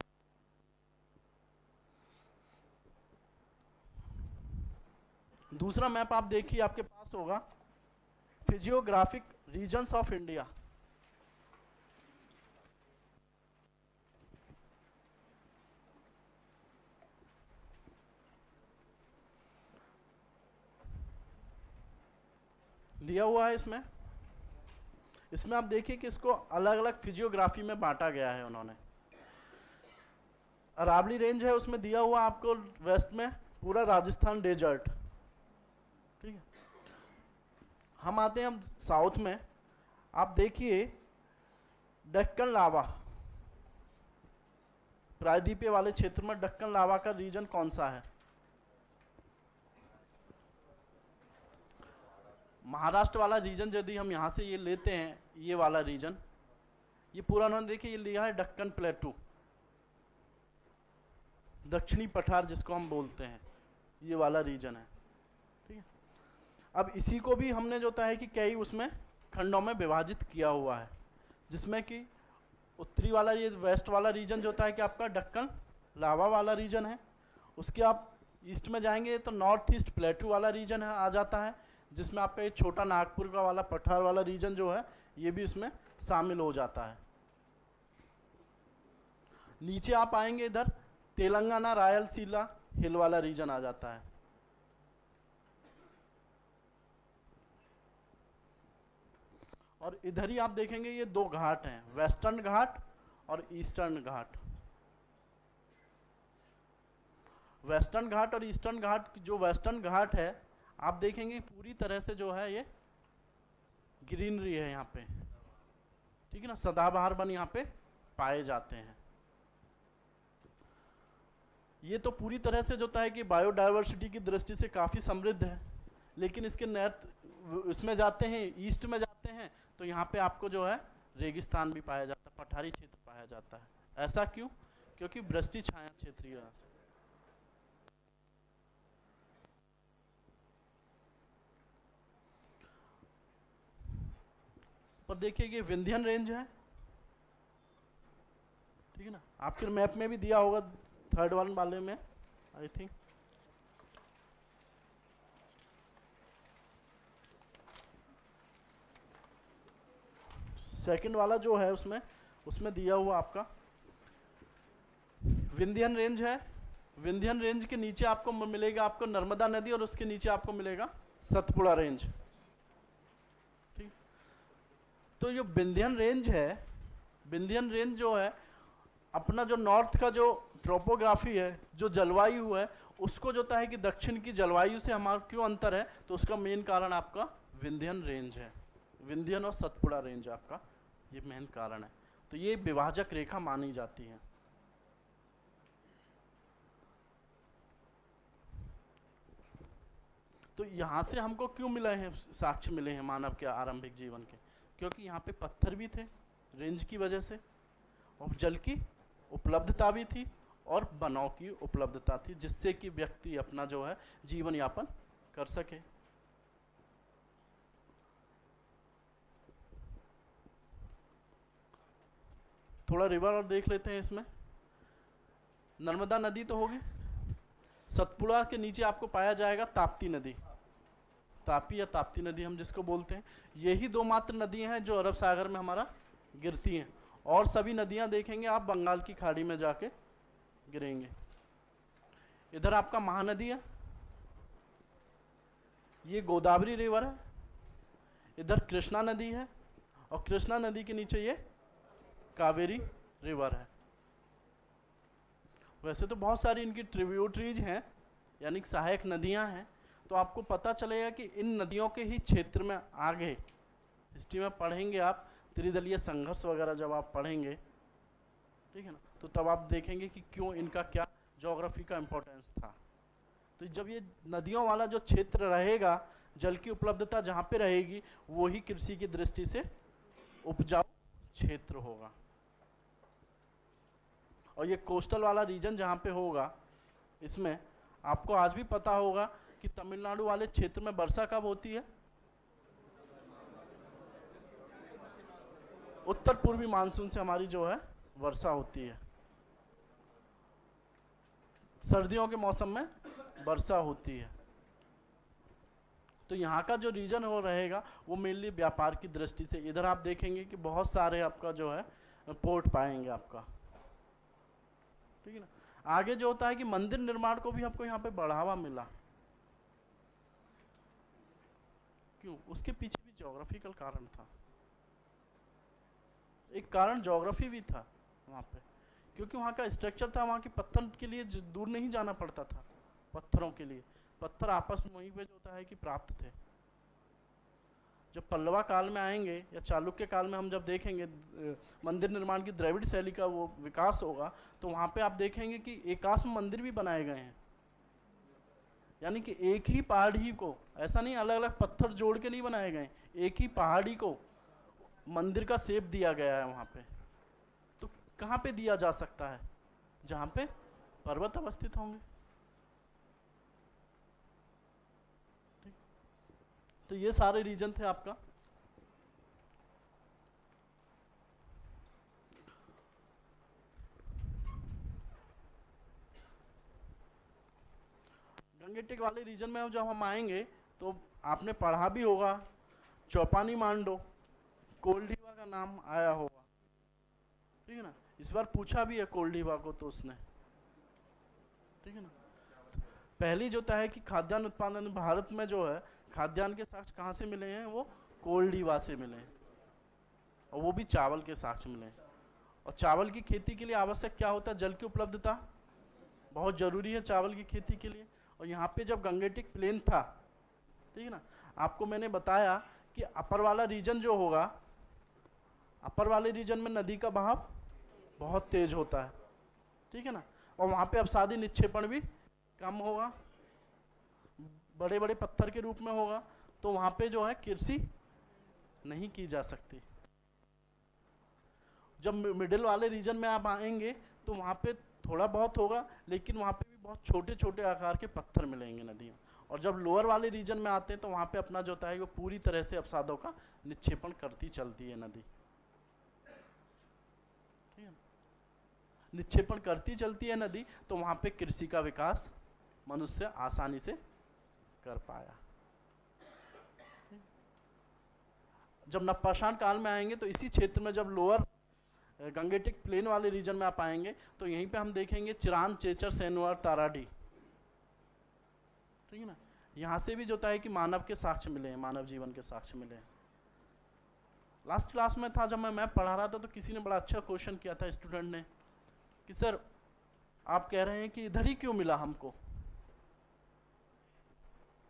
दूसरा मैप आप देखिए, आपके पास होगा फिजियोग्राफिक रीजन्स ऑफ इंडिया। दिया हुआ है इसमें आप देखिए कि इसको अलग अलग फिजियोग्राफी में बांटा गया है उन्होंने। अरावली रेंज है, उसमें दिया हुआ आपको वेस्ट में पूरा राजस्थान डेजर्ट, ठीक है। हम आते हैं हम साउथ में, आप देखिए दक्कन लावा, प्रायद्वीपीय वाले क्षेत्र में दक्कन लावा का रीजन कौन सा है? महाराष्ट्र वाला रीजन यदि हम यहाँ से ये लेते हैं, ये वाला रीजन, ये पूरा उन्होंने देखिए ये लिया है दक्कन प्लेटू, दक्षिणी पठार जिसको हम बोलते हैं, ये वाला रीजन है, ठीक है। अब इसी को भी हमने जो है कि कई उसमें खंडों में विभाजित किया हुआ है, जिसमें कि उत्तरी वाला ये वेस्ट वाला रीजन जो होता है कि आपका दक्कन लावा वाला रीजन है। उसके आप ईस्ट में जाएंगे तो नॉर्थ ईस्ट प्लेटू वाला रीजन है, आ जाता है, जिसमें आपका ये छोटा नागपुर का वाला पठार वाला रीजन जो है ये भी इसमें शामिल हो जाता है। नीचे आप आएंगे इधर तेलंगाना रायलसीला हिल वाला रीजन आ जाता है। और इधर ही आप देखेंगे ये 2 घाट हैं, वेस्टर्न घाट और ईस्टर्न घाट। वेस्टर्न घाट और ईस्टर्न घाट, जो वेस्टर्न घाट है आप देखेंगे पूरी तरह से जो है ये ग्रीनरी है यहाँ पे, ठीक है ना, सदाबहार वन यहाँ पे पाए जाते हैं। ये तो पूरी तरह से जो होता है कि बायोडायवर्सिटी की दृष्टि से काफ़ी समृद्ध है, लेकिन इसके नॉर्थ इसमें जाते हैं, ईस्ट में जाते हैं तो यहाँ पे आपको जो है रेगिस्तान भी पाया जाता है, पठारी क्षेत्र पाया जाता है। ऐसा क्यों? क्योंकि वृष्टि छाया क्षेत्रीय। पर देखिए ये विंध्यन रेंज है, ठीक है ना, आपके मैप में भी दिया होगा 3rd वन वाले में आई थिंक। सेकंड वाला जो है उसमें दिया हुआ आपका विंध्यन रेंज है। विंध्यन रेंज के नीचे आपको मिलेगा आपको नर्मदा नदी और उसके नीचे आपको मिलेगा सतपुड़ा रेंज, ठीक। तो जो विंध्यन रेंज है, विंध्यन रेंज जो है अपना जो नॉर्थ का जो ट्रोपोग्राफी है, जो जलवायु है, उसको जो है कि दक्षिण की जलवायु से हमारा क्यों अंतर है, तो उसका मेन कारण आपका विंध्यन रेंज है। विंध्यन और सतपुड़ा रेंज आपका ये मेन कारण है। तो ये विभाजक रेखा मानी जाती है। तो यहाँ से हमको क्यों मिले हैं, साक्ष्य मिले हैं मानव के आरंभिक जीवन के? क्योंकि यहाँ पे पत्थर भी थे रेंज की वजह से, और जल की उपलब्धता भी थी और वनों की उपलब्धता थी, जिससे कि व्यक्ति अपना जो है जीवन यापन कर सके। थोड़ा रिवर और देख लेते हैं इसमें। नर्मदा नदी तो होगी, सतपुड़ा के नीचे आपको पाया जाएगा ताप्ती नदी। तापी या ताप्ती नदी हम जिसको बोलते हैं, यही दो मात्र नदियां हैं जो अरब सागर में हमारा गिरती हैं, और सभी नदियां देखेंगे आप बंगाल की खाड़ी में जाके गिरेंगे। इधर आपका महानदी है, ये गोदावरी रिवर है, इधर कृष्णा नदी है, और कृष्णा नदी के नीचे ये कावेरी रिवर है। वैसे तो बहुत सारी इनकी ट्रिब्यूटरीज हैं, यानी सहायक नदियां हैं, तो आपको पता चलेगा कि इन नदियों के ही क्षेत्र में आगे हिस्ट्री में पढ़ेंगे आप, त्रिदलीय संघर्ष वगैरह जब आप पढ़ेंगे, ठीक है ना, तो तब आप देखेंगे कि क्यों इनका क्या ज्योग्राफी का इम्पोर्टेंस था। तो जब ये नदियों वाला जो क्षेत्र रहेगा, जल की उपलब्धता जहाँ पे रहेगी, वो ही कृषि की दृष्टि से उपजाऊ क्षेत्र होगा। और ये कोस्टल वाला रीजन जहाँ पे होगा, इसमें आपको आज भी पता होगा कि तमिलनाडु वाले क्षेत्र में वर्षा कब होती है? उत्तर पूर्वी मानसून से हमारी जो है वर्षा होती है, सर्दियों के मौसम में वर्षा होती है। तो यहाँ का जो रीजन हो रहेगा वो मेनली व्यापार की दृष्टि से, इधर आप देखेंगे कि बहुत सारे आपका जो है पोर्ट पाएंगे आपका, ठीक है ना। आगे जो होता है कि मंदिर निर्माण को भी आपको यहाँ पे बढ़ावा मिला, क्यों? उसके पीछे भी ज्योग्राफिकल कारण था, एक कारण ज्योग्राफी भी था वहाँ पे, क्योंकि वहाँ का स्ट्रक्चर था, वहाँ के पत्थर के लिए दूर नहीं जाना पड़ता था, पत्थरों के लिए पत्थर आपस में वहीं पे जो होता है कि प्राप्त थे। जब पल्लवा काल में आएंगे या चालुक्य काल में हम जब देखेंगे मंदिर निर्माण की द्रविड़ शैली का वो विकास होगा, तो वहाँ पे आप देखेंगे कि एकाश्म मंदिर भी बनाए गए हैं, यानी कि एक ही पहाड़ी को, ऐसा नहीं अलग अलग पत्थर जोड़ के नहीं बनाए गए, एक ही पहाड़ी को मंदिर का शेप दिया गया है वहाँ पे। तो कहाँ पे दिया जा सकता है? जहाँ पे पर्वत अवस्थित होंगे। तो ये सारे रीजन थे आपका। गंगेटिक वाले रीजन में जब हम आएंगे तो आपने पढ़ा भी होगा, चौपानी मांडो, कोल्डीवा का नाम आया होगा, ठीक है ना। इस बार पूछा भी है कोल्डीवा को तो उसने, ठीक है ना। पहली जो है कि खाद्यान्न उत्पादन भारत में जो है, खाद्यान्न के साक्ष्य कहाँ से मिले हैं? वो कोल्डीवा से मिले हैं, और वो भी चावल के साक्ष्य मिले हैं। और चावल की खेती के लिए आवश्यक क्या होता है? जल की उपलब्धता बहुत जरूरी है चावल की खेती के लिए। और यहाँ पे जब गंगेटिक प्लेन था, ठीक है ना, आपको मैंने बताया कि अपर वाला रीजन जो होगा, अपर वाले रीजन में नदी का बहाव बहुत तेज होता है, ठीक है ना, और वहाँ पे अवसादी निक्षेपण भी कम होगा, बड़े बड़े पत्थर के रूप में होगा, तो वहाँ पे जो है कृषि नहीं की जा सकती। जब मिडिल वाले रीजन में आप आएंगे तो वहाँ पे थोड़ा बहुत होगा, लेकिन वहाँ पे भी बहुत छोटे छोटे आकार के पत्थर मिलेंगे नदियों। और जब लोअर वाले रीजन में आते हैं तो वहाँ पे अपना जो होता है वो पूरी तरह से अवसादों का निक्षेपण करती चलती है नदी, ठीक है, निक्षेपण करती चलती है नदी, तो वहाँ पे कृषि का विकास मनुष्य आसानी से कर पाया। जब नवपाषाण काल में आएंगे तो इसी क्षेत्र में जब लोअर गंगेटिक प्लेन वाले रीजन में आप आएंगे तो यहीं पे हम देखेंगे चिरान, चेचर, सेनवार, ताराडी, ठीक है ना। यहाँ से भी जो है कि मानव के साक्ष्य मिले हैं, मानव जीवन के साक्ष्य मिले हैं। लास्ट क्लास में था जब मैं मैप पढ़ा रहा था तो किसी ने बड़ा अच्छा क्वेश्चन किया था स्टूडेंट ने कि सर आप कह रहे हैं कि इधर ही क्यों मिला हमको?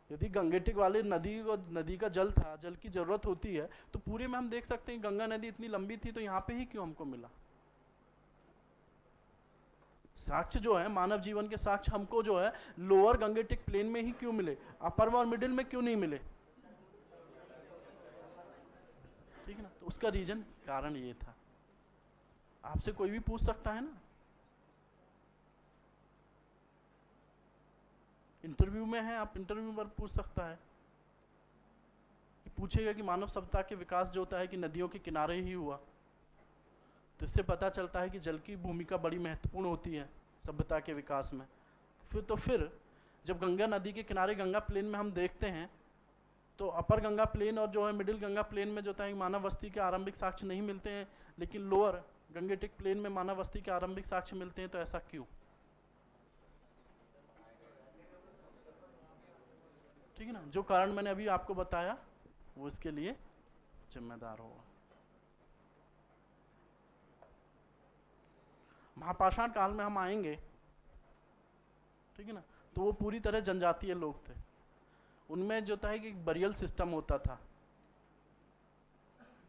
यदि गंगेटिक वाले नदी का जल था, जल की जरूरत होती है, तो पूरे में हम देख सकते हैं गंगा नदी इतनी लंबी थी, तो यहाँ पे ही क्यों हमको मिला? साक्ष्य जो है मानव जीवन के साक्ष्य हमको जो है लोअर गंगेटिक प्लेन में ही क्यों मिले, अपर और मिडिल में क्यों नहीं मिले? ठीक है ना। तो उसका रीजन कारण ये था। आपसे कोई भी पूछ सकता है ना, इंटरव्यू में है, आप इंटरव्यू पर पूछ सकता है कि पूछेगा कि मानव सभ्यता के विकास जो होता है कि नदियों के किनारे ही हुआ, तो इससे पता चलता है कि जल की भूमिका बड़ी महत्वपूर्ण होती है सभ्यता के विकास में। फिर जब गंगा नदी के किनारे गंगा प्लेन में हम देखते हैं तो अपर गंगा प्लेन और जो है मिडिल गंगा प्लेन में जो है मानव बस्ती के आरंभिक साक्ष्य नहीं मिलते हैं, लेकिन लोअर गंगेटिक प्लेन में मानव बस्ती के आरंभिक साक्ष्य मिलते हैं। तो ऐसा क्यों? ठीक है ना, जो कारण मैंने अभी आपको बताया वो इसके लिए जिम्मेदार होगा। महापाषाण काल में हम आएंगे, ठीक है ना, तो वो पूरी तरह जनजातीय लोग थे। उनमें जो था कि बरियल सिस्टम होता था।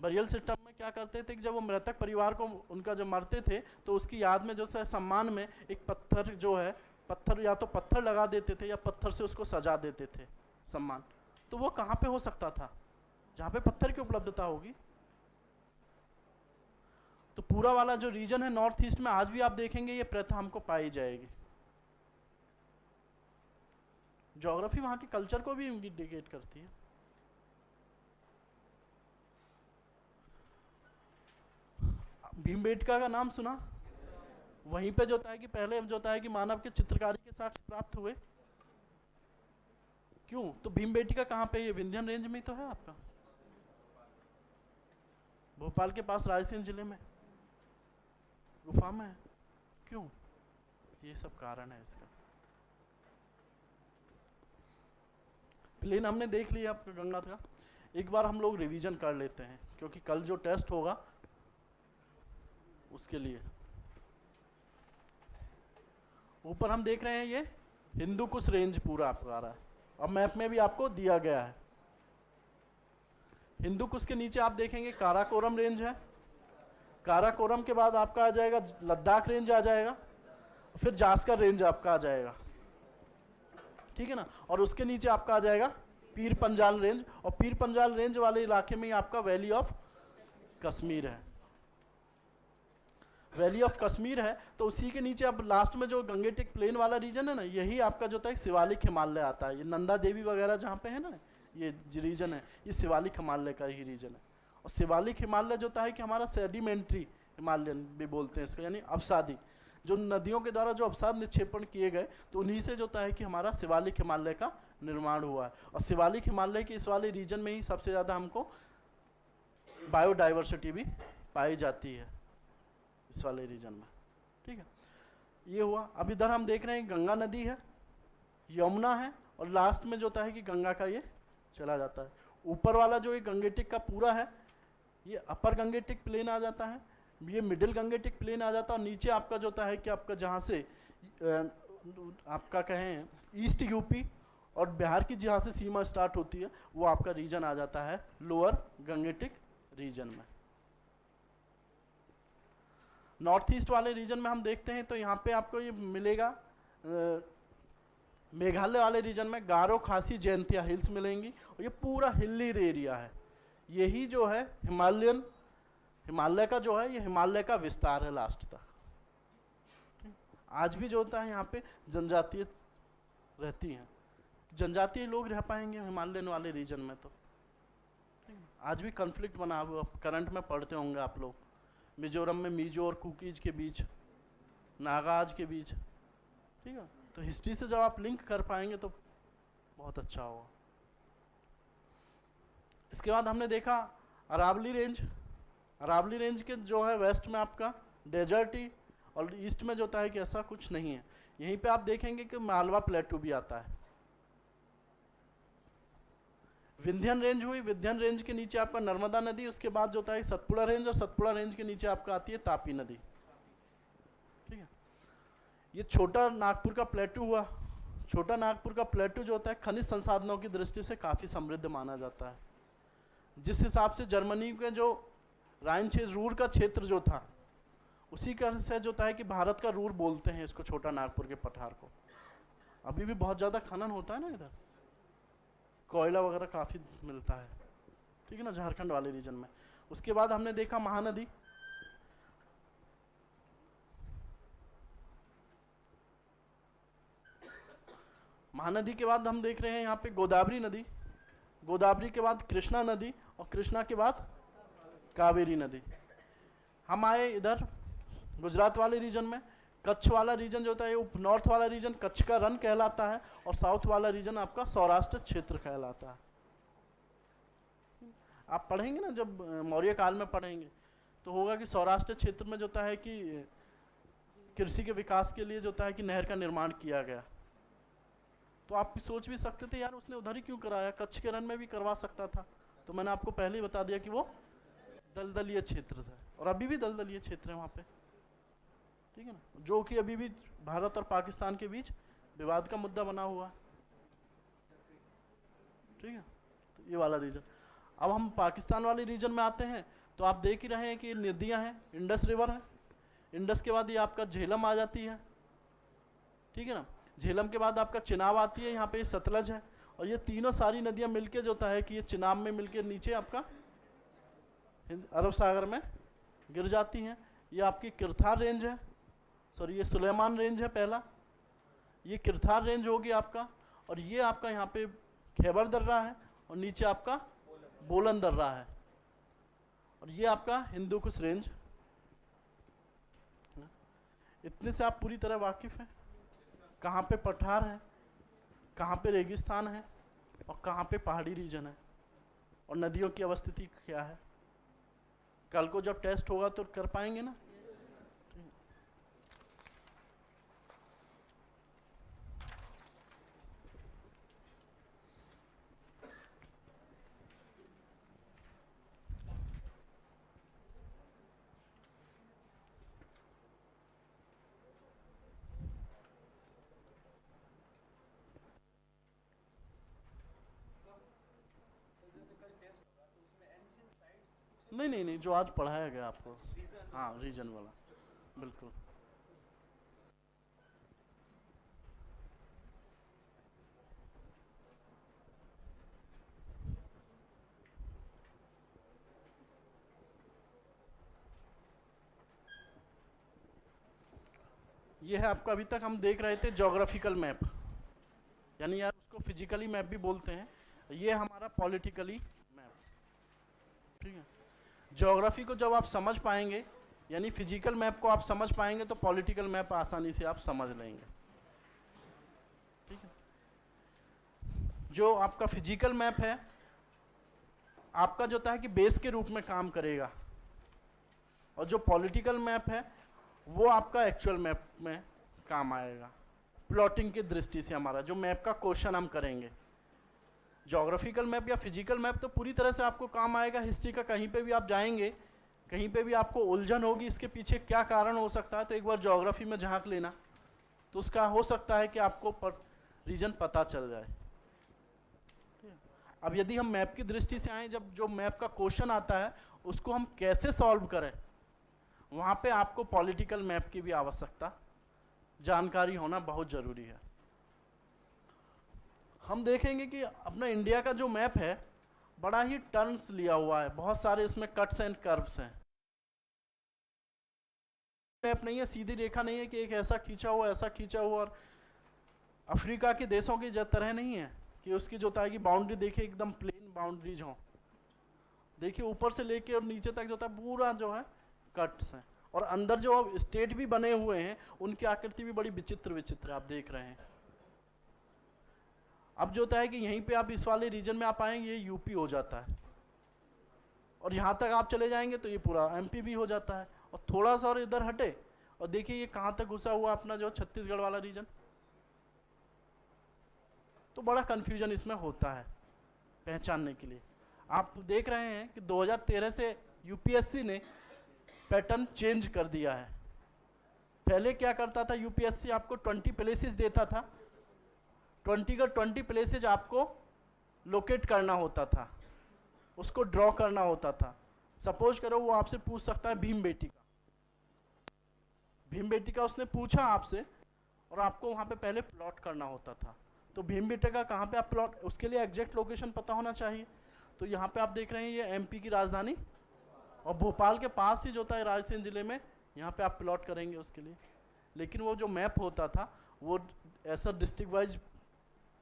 बरियल सिस्टम में क्या करते थे कि जब वो मृतक परिवार को उनका जब मरते थे तो उसकी याद में जो है सम्मान में एक पत्थर जो है, पत्थर या तो पत्थर लगा देते थे या पत्थर से उसको सजा देते थे सम्मान। तो वो कहाँ पे हो सकता था? जहाँ पे पत्थर की उपलब्धता होगी। तो पूरा वाला जो रीजन है नॉर्थ ईस्ट में आज भी आप देखेंगे ये प्रथा हमको पाई जाएगी। ज्योग्राफी वहां के कल्चर को भी इंडिकेट करती है। भीमबेटका का नाम सुना? वहीं पे जो होता है कि पहले जो होता है कि मानव के चित्रकारी के साक्ष्य प्राप्त हुए। क्यों? तो भीमबेटका कहाँ पे? ये विंध्यन रेंज में ही तो है आपका, भोपाल के पास रायसेन जिले में गुफा में है। क्यों? ये सब कारण है इसका। प्लेन हमने देख लिया आपका गंगा का। एक बार हम लोग रिवीजन कर लेते हैं क्योंकि कल जो टेस्ट होगा उसके लिए। ऊपर हम देख रहे हैं ये हिंदू कुश रेंज पूरा आपका आ रहा है और मैप में भी आपको दिया गया है। हिंदू कुश के नीचे आप देखेंगे काराकोरम रेंज है। काराकोरम के बाद आपका आ जाएगा लद्दाख रेंज आ जाएगा, फिर जास्कर रेंज आपका आ जाएगा, ठीक है ना। और उसके नीचे आपका आ जाएगा पीर पंजाल रेंज, और पीर पंजाल रेंज वाले इलाके में ही आपका वैली ऑफ कश्मीर है। वैली ऑफ कश्मीर है तो उसी के नीचे अब लास्ट में जो गंगेटिक प्लेन वाला रीजन है ना, यही आपका जो है शिवालिक हिमालय आता है। ये नंदा देवी वगैरह जहाँ पे है ना, ये रीजन है, ये शिवालिक हिमालय का ही रीजन है। और शिवालिक हिमालय जो है कि हमारा सेडिमेंट्री हिमालयन भी बोलते हैं इसको, यानी अवसादी, जो नदियों के द्वारा जो अवसाद निक्षेपण किए गए तो उन्हीं से जो है कि हमारा शिवालिक हिमालय का निर्माण हुआ है। और शिवालिक हिमालय के इस वाले रीजन में ही सबसे ज़्यादा हमको बायोडाइवर्सिटी भी पाई जाती है इस वाले रीजन में, ठीक है। ये हुआ। अब इधर हम देख रहे हैं गंगा नदी है, यमुना है, और लास्ट में जो है कि गंगा का ये चला जाता है। ऊपर वाला जो ये गंगेटिक का पूरा है ये अपर गंगेटिक प्लेन आ जाता है, ये मिडिल गंगेटिक प्लेन आ जाता है, और नीचे आपका जो है कि आपका जहाँ से आपका कहें ईस्ट यूपी और बिहार की जहाँ से सीमा स्टार्ट होती है वो आपका रीजन आ जाता है लोअर गंगेटिक रीजन में। नॉर्थ ईस्ट वाले रीजन में हम देखते हैं तो यहाँ पे आपको ये मिलेगा मेघालय वाले रीजन में गारो खासी जयंतिया हिल्स मिलेंगी, और ये पूरा हिली एरिया है। यही जो है हिमालय का जो है ये हिमालय का विस्तार है लास्ट तक। आज भी जो होता है यहाँ पे जनजातीय रहती हैं, जनजातीय लोग रह पाएंगे हिमालयन वाले रीजन में। तो आज भी कॉन्फ्लिक्ट बना हुआ, करंट में पढ़ते होंगे आप लोग, मिजोरम में मिजो और कुकीज के बीच, नागाज के बीच, ठीक है। तो हिस्ट्री से जब आप लिंक कर पाएंगे तो बहुत अच्छा होगा। इसके बाद हमने देखा अरावली रेंज। अरावली रेंज के जो है वेस्ट में आपका डेजर्टी, और ईस्ट में जो होता है कि ऐसा कुछ नहीं है। यहीं पे आप देखेंगे कि मालवा प्लेटू भी आता है। विंध्यन रेंज हुई, विंध्यन रेंज के नीचे आपका नर्मदा नदी, उसके बाद जो होता है सतपुड़ा रेंज, और सतपुड़ा रेंज के नीचे आपका आती है तापी नदी, ठीक है। ये छोटा नागपुर का प्लेटू हुआ। छोटा नागपुर का प्लेटू जो होता है खनिज संसाधनों की दृष्टि से काफ़ी समृद्ध माना जाता है। जिस हिसाब से जर्मनी के जो राइन क्षेत्र, रूर का क्षेत्र जो था, उसी का से जो है कि भारत का रूर बोलते हैं इसको, छोटा नागपुर के पठार को। अभी भी बहुत ज़्यादा खनन होता है ना इधर, कोयला वगैरह काफ़ी मिलता है, ठीक है ना, झारखंड वाले रीजन में। उसके बाद हमने देखा महानदी। महानदी के बाद हम देख रहे हैं यहाँ पे गोदावरी नदी। गोदावरी के बाद कृष्णा नदी, और कृष्णा के बाद कावेरी नदी। हम आए इधर गुजरात वाले रीजन में। कच्छ वाला रीजन जो होता है, नॉर्थ वाला रीजन कच्छ का रण कहलाता है, और साउथ वाला रीजन आपका सौराष्ट्र क्षेत्र कहलाता है। आप पढ़ेंगे ना जब मौर्य काल में पढ़ेंगे तो होगा कि सौराष्ट्र क्षेत्र में जो होता है कि कृषि के विकास के लिए जो होता है कि नहर का निर्माण किया गया। तो आप सोच भी सकते थे यार उसने उधर ही क्यों कराया, कच्छ के रण में भी करवा सकता था। तो मैंने आपको पहले ही बता दिया कि वो दलदलीय क्षेत्र था और अभी भी दलदलीय क्षेत्र है वहाँ पे, ठीक है ना, जो कि अभी भी भारत और पाकिस्तान के बीच विवाद का मुद्दा बना हुआ है, ठीक है। तो ये वाला रीजन। अब हम पाकिस्तान वाले रीजन में आते हैं तो आप देख ही रहे हैं कि नदियाँ हैं, इंडस रिवर है, इंडस के बाद ये आपका झेलम आ जाती है, ठीक है ना, झेलम के बाद आपका चिनाब आती है, यहाँ पे सतलज है, और ये तीनों सारी नदियाँ मिलके जो होता है कि ये चिनाब में मिलके नीचे आपका अरब सागर में गिर जाती हैं। ये आपकी किरथार रेंज है, सॉरी ये सुलेमान रेंज है पहला, ये किरथार रेंज होगी आपका, और ये आपका यहाँ पे खैबर दर्रा है, और नीचे आपका बोलन दर्रा है, और ये आपका हिंदू कुश रेंज। इतने से आप पूरी तरह वाकिफ हैं कहाँ पे पठार है, कहाँ पे रेगिस्तान है, और कहाँ पे पहाड़ी रीजन है, और नदियों की अवस्थिति क्या है। कल को जब टेस्ट होगा तो कर पाएंगे ना। नहीं नहीं नहीं, जो आज पढ़ाया गया आपको, हाँ रीजन वाला, बिल्कुल। ये है आपका, अभी तक हम देख रहे थे ज्योग्राफिकल मैप, यानी यार उसको फिजिकली मैप भी बोलते हैं, ये हमारा पॉलिटिकली मैप, ठीक है। ज्योग्राफी को जब आप समझ पाएंगे, यानी फिजिकल मैप को आप समझ पाएंगे, तो पॉलिटिकल मैप आसानी से आप समझ लेंगे, ठीक है। जो आपका फिजिकल मैप है आपका जो होता है कि बेस के रूप में काम करेगा, और जो पॉलिटिकल मैप है वो आपका एक्चुअल मैप में काम आएगा, प्लॉटिंग की दृष्टि से। हमारा जो मैप का क्वेश्चन हम करेंगे, ज्योग्राफिकल मैप या फिजिकल मैप तो पूरी तरह से आपको काम आएगा। हिस्ट्री का कहीं पे भी आप जाएंगे, कहीं पे भी आपको उलझन होगी इसके पीछे क्या कारण हो सकता है, तो एक बार ज्योग्राफी में झांक लेना, तो उसका हो सकता है कि आपको रीजन पता चल जाए। अब यदि हम मैप की दृष्टि से आए, जब जो मैप का क्वेश्चन आता है उसको हम कैसे सॉल्व करें, वहाँ पे आपको पॉलिटिकल मैप की भी आवश्यकता, जानकारी होना बहुत ज़रूरी है। हम देखेंगे कि अपना इंडिया का जो मैप है बड़ा ही टर्न्स लिया हुआ है, बहुत सारे इसमें कट्स एंड कर्व्स हैं। मैप नहीं है, सीधी रेखा नहीं है कि एक ऐसा खींचा हुआ ऐसा खींचा हुआ, और अफ्रीका के देशों की तरह नहीं है कि उसकी जो है कि बाउंड्री देखिए एकदम प्लेन बाउंड्रीज हो, देखिए ऊपर से लेके और नीचे तक जो है पूरा जो है कट्स हैं, और अंदर जो स्टेट भी बने हुए हैं उनकी आकृति भी बड़ी विचित्र विचित्र आप देख रहे हैं। अब जो होता है कि यहीं पे आप इस वाले रीजन में आप आएंगे, ये यूपी हो जाता है, और यहाँ तक आप चले जाएंगे तो ये पूरा एमपी भी हो जाता है, और थोड़ा सा और इधर हटे और देखिए ये कहाँ तक घुसा हुआ अपना जो छत्तीसगढ़ वाला रीजन। तो बड़ा कन्फ्यूजन इसमें होता है पहचानने के लिए। आप देख रहे हैं कि 2013 से यूपीएससी ने पैटर्न चेंज कर दिया है। पहले क्या करता था यूपीएससी, आपको 20 प्लेसेस देता था, 20 का 20 प्लेसेस आपको लोकेट करना होता था, उसको ड्रॉ करना होता था। सपोज करो वो आपसे पूछ सकता है भीम बेटी का उसने पूछा आपसे, और आपको वहाँ पे पहले प्लॉट करना होता था। तो भीम बेटिका कहाँ पे आप प्लॉट, उसके लिए एग्जैक्ट लोकेशन पता होना चाहिए। तो यहाँ पे आप देख रहे हैं ये एमपी की राजधानी, और भोपाल के पास ही जो होता है रायसेन जिले में, यहाँ पे आप प्लॉट करेंगे उसके लिए। लेकिन वो जो मैप होता था वो ऐसा डिस्ट्रिक्ट वाइज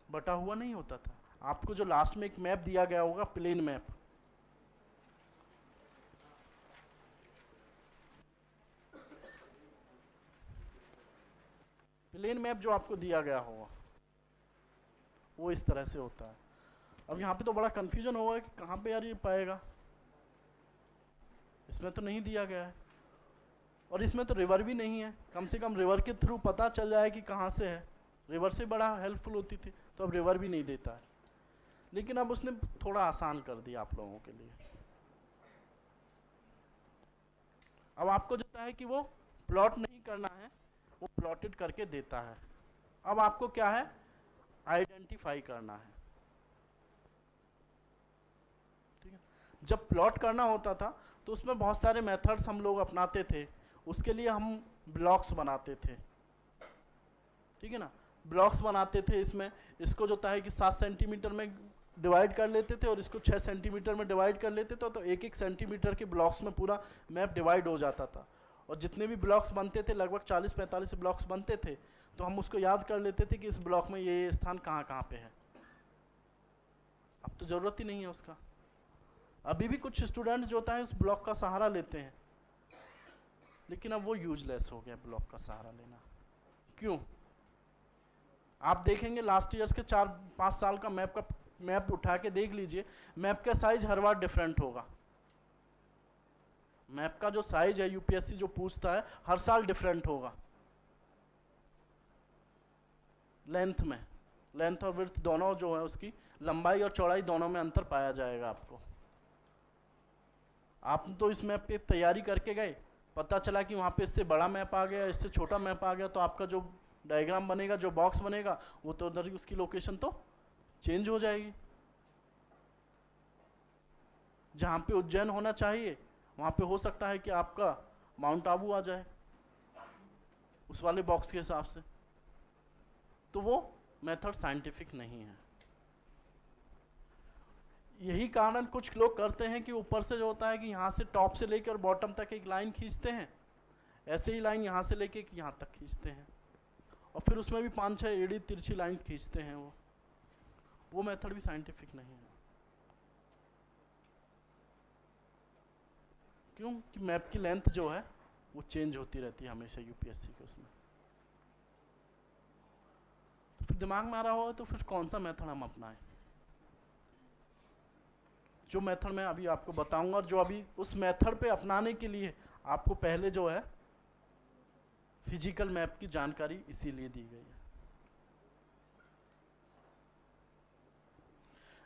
बटा हुआ नहीं होता था। आपको जो लास्ट में एक मैप दिया गया होगा प्लेन मैप, प्लेन मैप जो आपको दिया गया होगा वो इस तरह से होता है। अब यहाँ पे तो बड़ा कन्फ्यूजन होगा कि कहाँ पे यार ये पाएगा, इसमें तो नहीं दिया गया है, और इसमें तो रिवर भी नहीं है। कम से कम रिवर के थ्रू पता चल जाए कि कहाँ से है, रिवर से बड़ा हेल्पफुल होती थी, तो अब रिवर भी नहीं देता है। लेकिन अब उसने थोड़ा आसान कर दिया आप लोगों के लिए। अब आपको जो है कि वो प्लॉट नहीं करना है, वो प्लॉटेड करके देता है। अब आपको क्या है, आइडेंटिफाई करना है। ठीक है, जब प्लॉट करना होता था तो उसमें बहुत सारे मेथड्स हम लोग अपनाते थे। उसके लिए हम ब्लॉक्स बनाते थे, ठीक है ना, ब्लॉक्स बनाते थे। इसमें इसको जो है कि 7 सेंटीमीटर में डिवाइड कर लेते थे और इसको 6 सेंटीमीटर में डिवाइड कर लेते थे, तो 1-1 सेंटीमीटर के ब्लॉक्स में पूरा मैप डिवाइड हो जाता था। और जितने भी ब्लॉक्स बनते थे, लगभग 40-45 ब्लॉक्स बनते थे, तो हम उसको याद कर लेते थे कि इस ब्लॉक में ये स्थान कहाँ कहाँ पे है। अब तो ज़रूरत ही नहीं है उसका। अभी भी कुछ स्टूडेंट्स जो होता है उस ब्लॉक का सहारा लेते हैं, लेकिन अब वो यूजलेस हो गया ब्लॉक का सहारा लेना। क्यों? आप देखेंगे लास्ट ईयर्स के 4-5 साल का मैप उठा के देख लीजिए, मैप का साइज हर बार डिफरेंट होगा। मैप का जो साइज है यूपीएससी जो पूछता है, हर साल डिफरेंट होगा। लेंथ में, लेंथ और विड्थ दोनों जो है, उसकी लंबाई और चौड़ाई दोनों में अंतर पाया जाएगा आपको। आप तो इस मैप की तैयारी करके गए, पता चला कि वहाँ पे इससे बड़ा मैप आ गया, इससे छोटा मैप आ गया, तो आपका जो डायग्राम बनेगा, जो बॉक्स बनेगा, वो तो उधर उसकी लोकेशन तो चेंज हो जाएगी। जहाँ पे उज्जैन होना चाहिए वहाँ पे हो सकता है कि आपका माउंट आबू आ जाए उस वाले बॉक्स के हिसाब से। तो वो मेथड साइंटिफिक नहीं है। यही कारण कुछ लोग करते हैं कि ऊपर से जो होता है कि यहाँ से टॉप से लेकर बॉटम तक एक लाइन खींचते हैं, ऐसे ही लाइन यहाँ से लेके यहाँ तक खींचते हैं, और फिर उसमें भी 5-6 एड़ी तिरछी लाइन खींचते हैं। वो मेथड भी साइंटिफिक नहीं है। क्यों? कि मैप की लेंथ जो है वो चेंज होती रहती है हमेशा यूपीएससी के उसमें। तो फिर दिमाग में आ रहा होगा तो फिर कौन सा मेथड हम अपनाएं? जो मेथड मैं अभी आपको बताऊंगा, और जो अभी उस मेथड पे अपनाने के लिए आपको पहले जो है फिजिकल मैप की जानकारी इसीलिए दी गई है।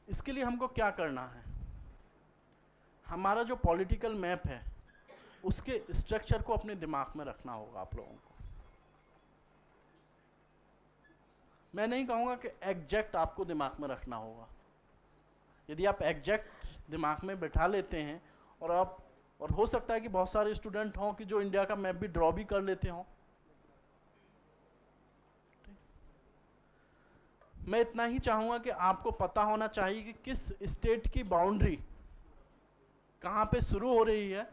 इसके लिए हमको क्या करना है, हमारा जो पॉलिटिकल मैप है उसके स्ट्रक्चर को अपने दिमाग में रखना होगा आप लोगों को। मैं नहीं कहूँगा कि एग्जैक्ट आपको दिमाग में रखना होगा। यदि आप एग्जैक्ट दिमाग में बैठा लेते हैं, और हो सकता है कि बहुत सारे स्टूडेंट हों कि जो इंडिया का मैप भी ड्रॉ भी कर लेते हों। मैं इतना ही चाहूँगा कि आपको पता होना चाहिए कि किस स्टेट की बाउंड्री कहाँ पे शुरू हो रही है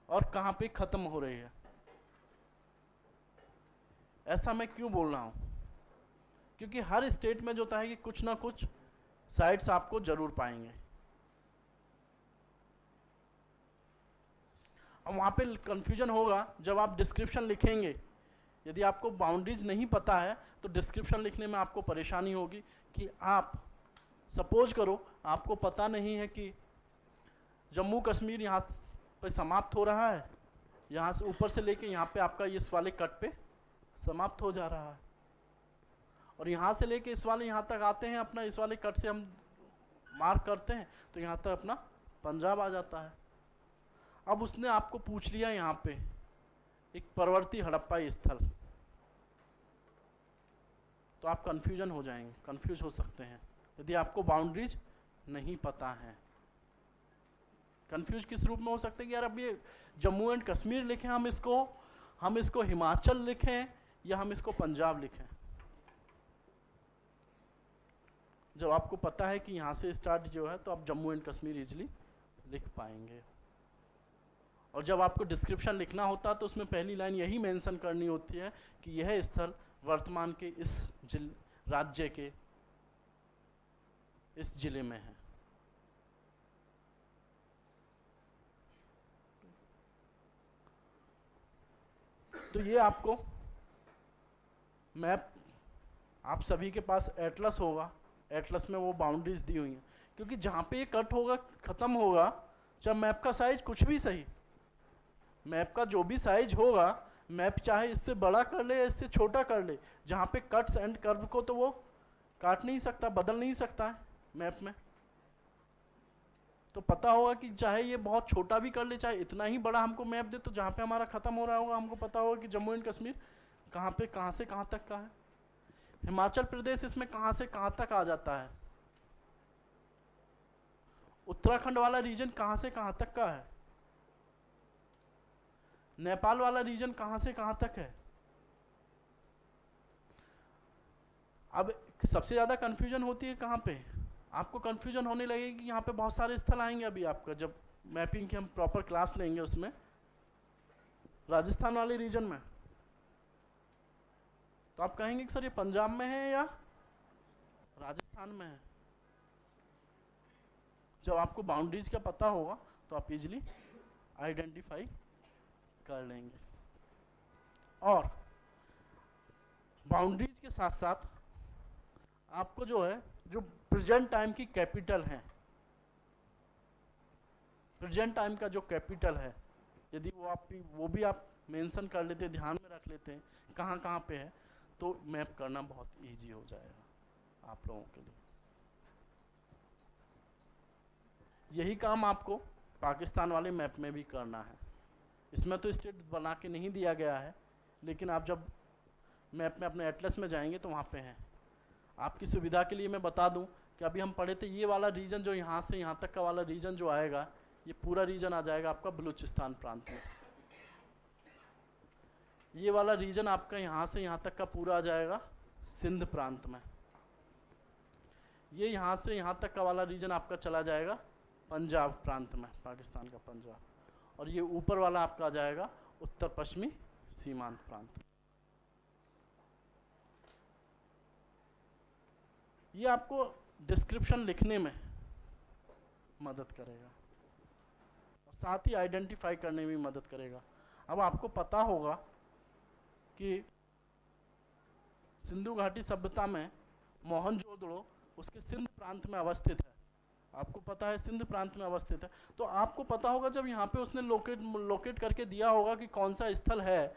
और कहाँ पे ख़त्म हो रही है। ऐसा मैं क्यों बोल रहा हूँ? क्योंकि हर स्टेट में जो होता है कि कुछ ना कुछ साइट्स आपको जरूर पाएंगे। अब वहाँ पे कंफ्यूजन होगा जब आप डिस्क्रिप्शन लिखेंगे। यदि आपको बाउंड्रीज नहीं पता है तो डिस्क्रिप्शन लिखने में आपको परेशानी होगी कि आप सपोज करो आपको पता नहीं है कि जम्मू कश्मीर यहाँ पे समाप्त हो रहा है, यहाँ से ऊपर से लेके यहाँ पे आपका इस वाले कट पे समाप्त हो जा रहा है, और यहाँ से लेके इस वाले यहाँ तक आते हैं, अपना इस वाले कट से हम मार्क करते हैं तो यहाँ तक अपना पंजाब आ जाता है। अब उसने आपको पूछ लिया यहाँ पे एक परवर्ती हड़प्पा स्थल, तो आप कंफ्यूजन हो जाएंगे, कंफ्यूज हो सकते हैं यदि आपको बाउंड्रीज नहीं पता है। कंफ्यूज किस रूप में हो सकते हैं कि यार अब ये जम्मू एंड कश्मीर लिखें हम इसको हिमाचल लिखें या हम इसको पंजाब लिखें। जब आपको पता है कि यहाँ से स्टार्ट जो है तो आप जम्मू एंड कश्मीर इजीली लिख पाएंगे। और जब आपको डिस्क्रिप्शन लिखना होता है तो उसमें पहली लाइन यही मेंशन करनी होती है कि यह स्थल वर्तमान के इस राज्य के इस जिले में है। तो ये आपको मैप, आप सभी के पास एटलस होगा, एटलस में वो बाउंड्रीज दी हुई हैं, क्योंकि जहाँ पे ये कट होगा ख़त्म होगा, जब मैप का साइज कुछ भी सही मैप का जो भी साइज होगा, मैप चाहे इससे बड़ा कर ले या इससे छोटा कर ले, जहाँ पे कट्स एंड कर्व को तो वो काट नहीं सकता, बदल नहीं सकता है मैप में। तो पता होगा कि चाहे ये बहुत छोटा भी कर ले, चाहे इतना ही बड़ा हमको मैप दे, तो जहाँ पे हमारा खत्म हो रहा होगा हमको पता होगा कि जम्मू एंड कश्मीर कहाँ पे, कहाँ से कहाँ तक का है। हिमाचल प्रदेश इसमें कहाँ से कहाँ तक आ जाता है। उत्तराखंड वाला रीजन कहाँ से कहाँ तक का है। नेपाल वाला रीजन कहाँ से कहाँ तक है। अब सबसे ज़्यादा कंफ्यूजन होती है कहाँ पे, आपको कंफ्यूजन होने लगेगी कि यहाँ पे बहुत सारे स्थल आएंगे अभी आपका, जब मैपिंग की हम प्रॉपर क्लास लेंगे उसमें, राजस्थान वाले रीजन में। तो आप कहेंगे कि सर ये पंजाब में है या राजस्थान में है। जब आपको बाउंड्रीज का पता होगा तो आप इजीली आइडेंटिफाई कर लेंगे। और बाउंड्रीज के साथ साथ आपको जो है, जो प्रेजेंट टाइम की कैपिटल है, प्रेजेंट टाइम का जो कैपिटल है, यदि वो भी आप मेंशन कर लेते, ध्यान में रख लेते हैं कहाँ कहाँ पे है, तो मैप करना बहुत इजी हो जाएगा आप लोगों के लिए। यही काम आपको पाकिस्तान वाले मैप में भी करना है। इसमें तो स्टेट बना के नहीं दिया गया है, लेकिन आप जब मैप में अपने एटलस में जाएंगे तो वहाँ पे है। आपकी सुविधा के लिए मैं बता दूं कि अभी हम पढ़े थे, ये वाला रीजन जो यहाँ से यहाँ तक का वाला रीजन जो आएगा, ये पूरा रीजन आ जाएगा आपका बलूचिस्तान प्रांत में। ये वाला रीजन आपका यहाँ से यहाँ तक का पूरा आ जाएगा सिंध प्रांत में। ये यहाँ से यहाँ तक का वाला रीजन आपका चला जाएगा पंजाब प्रांत में, पाकिस्तान का पंजाब। और ये ऊपर वाला आपका आ जाएगा उत्तर पश्चिमी सीमांत प्रांत। ये आपको डिस्क्रिप्शन लिखने में मदद करेगा और साथ ही आइडेंटिफाई करने में भी मदद करेगा। अब आपको पता होगा कि सिंधु घाटी सभ्यता में मोहनजोदड़ो उसके सिंध प्रांत में अवस्थित है। आपको पता है सिंध प्रांत में अवस्थित है। तो आपको पता होगा जब यहाँ पे उसने लोकेट करके दिया होगा कि कौन सा स्थल है,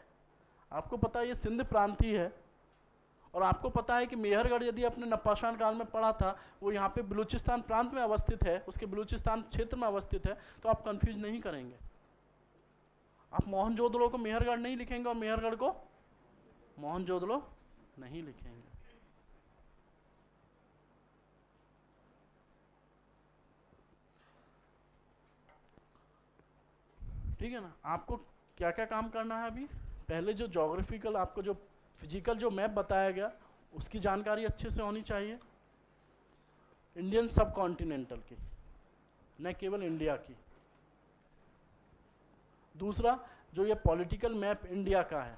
आपको पता है ये सिंध प्रांत ही है। और आपको पता है कि मेहरगढ़ यदि आपने नपाषाण काल में पढ़ा था, वो यहाँ पे बलूचिस्तान प्रांत में अवस्थित है, उसके बलूचिस्तान क्षेत्र में अवस्थित है। तो आप कंफ्यूज नहीं करेंगे, आप मोहनजोदड़ो को मेहरगढ़ नहीं लिखेंगे और मेहरगढ़ को मोहनजोदड़ो नहीं लिखेंगे। ठीक है ना। आपको क्या क्या काम करना है अभी, पहले जो ज्योग्राफिकल आपको जो फिजिकल जो मैप बताया गया उसकी जानकारी अच्छे से होनी चाहिए, इंडियन सब कॉन्टिनेंटल की, न केवल इंडिया की। दूसरा, जो ये पॉलिटिकल मैप इंडिया का है,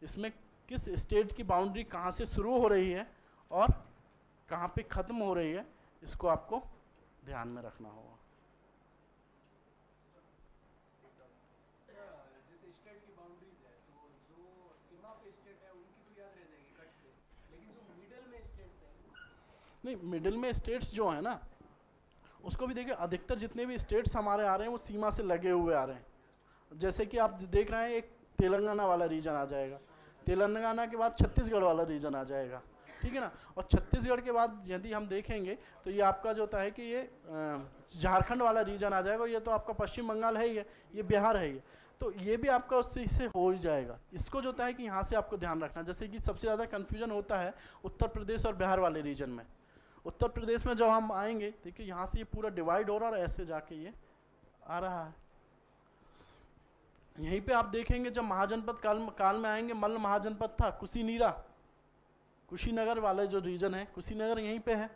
इसमें किस स्टेट की बाउंड्री कहाँ से शुरू हो रही है और कहाँ पे ख़त्म हो रही है, इसको आपको ध्यान में रखना होगा। नहीं, मिडिल में स्टेट्स जो है ना, उसको भी देखिए, अधिकतर जितने भी स्टेट्स हमारे आ रहे हैं वो सीमा से लगे हुए आ रहे हैं। जैसे कि आप देख रहे हैं, एक तेलंगाना वाला रीजन आ जाएगा, तेलंगाना के बाद छत्तीसगढ़ वाला रीजन आ जाएगा, ठीक है ना। और छत्तीसगढ़ के बाद यदि हम देखेंगे तो ये आपका जो होता है कि ये झारखंड वाला रीजन आ जाएगा। ये तो आपका पश्चिम बंगाल है ही है, ये बिहार है ही है। तो ये भी आपका उससे से हो ही जाएगा। इसको जो होता है कि यहाँ से आपको ध्यान रखना, जैसे कि सबसे ज़्यादा कन्फ्यूजन होता है उत्तर प्रदेश और बिहार वाले रीजन में। उत्तर प्रदेश में जब हम आएंगे, देखिए यहाँ से ये पूरा डिवाइड हो रहा है और ऐसे जाके ये आ रहा है। यहीं पे आप देखेंगे जब महाजनपद काल में आएंगे, मल्ल महाजनपद था, कुशीनगर वाला जो रीजन है, कुशीनगर यहीं पे है,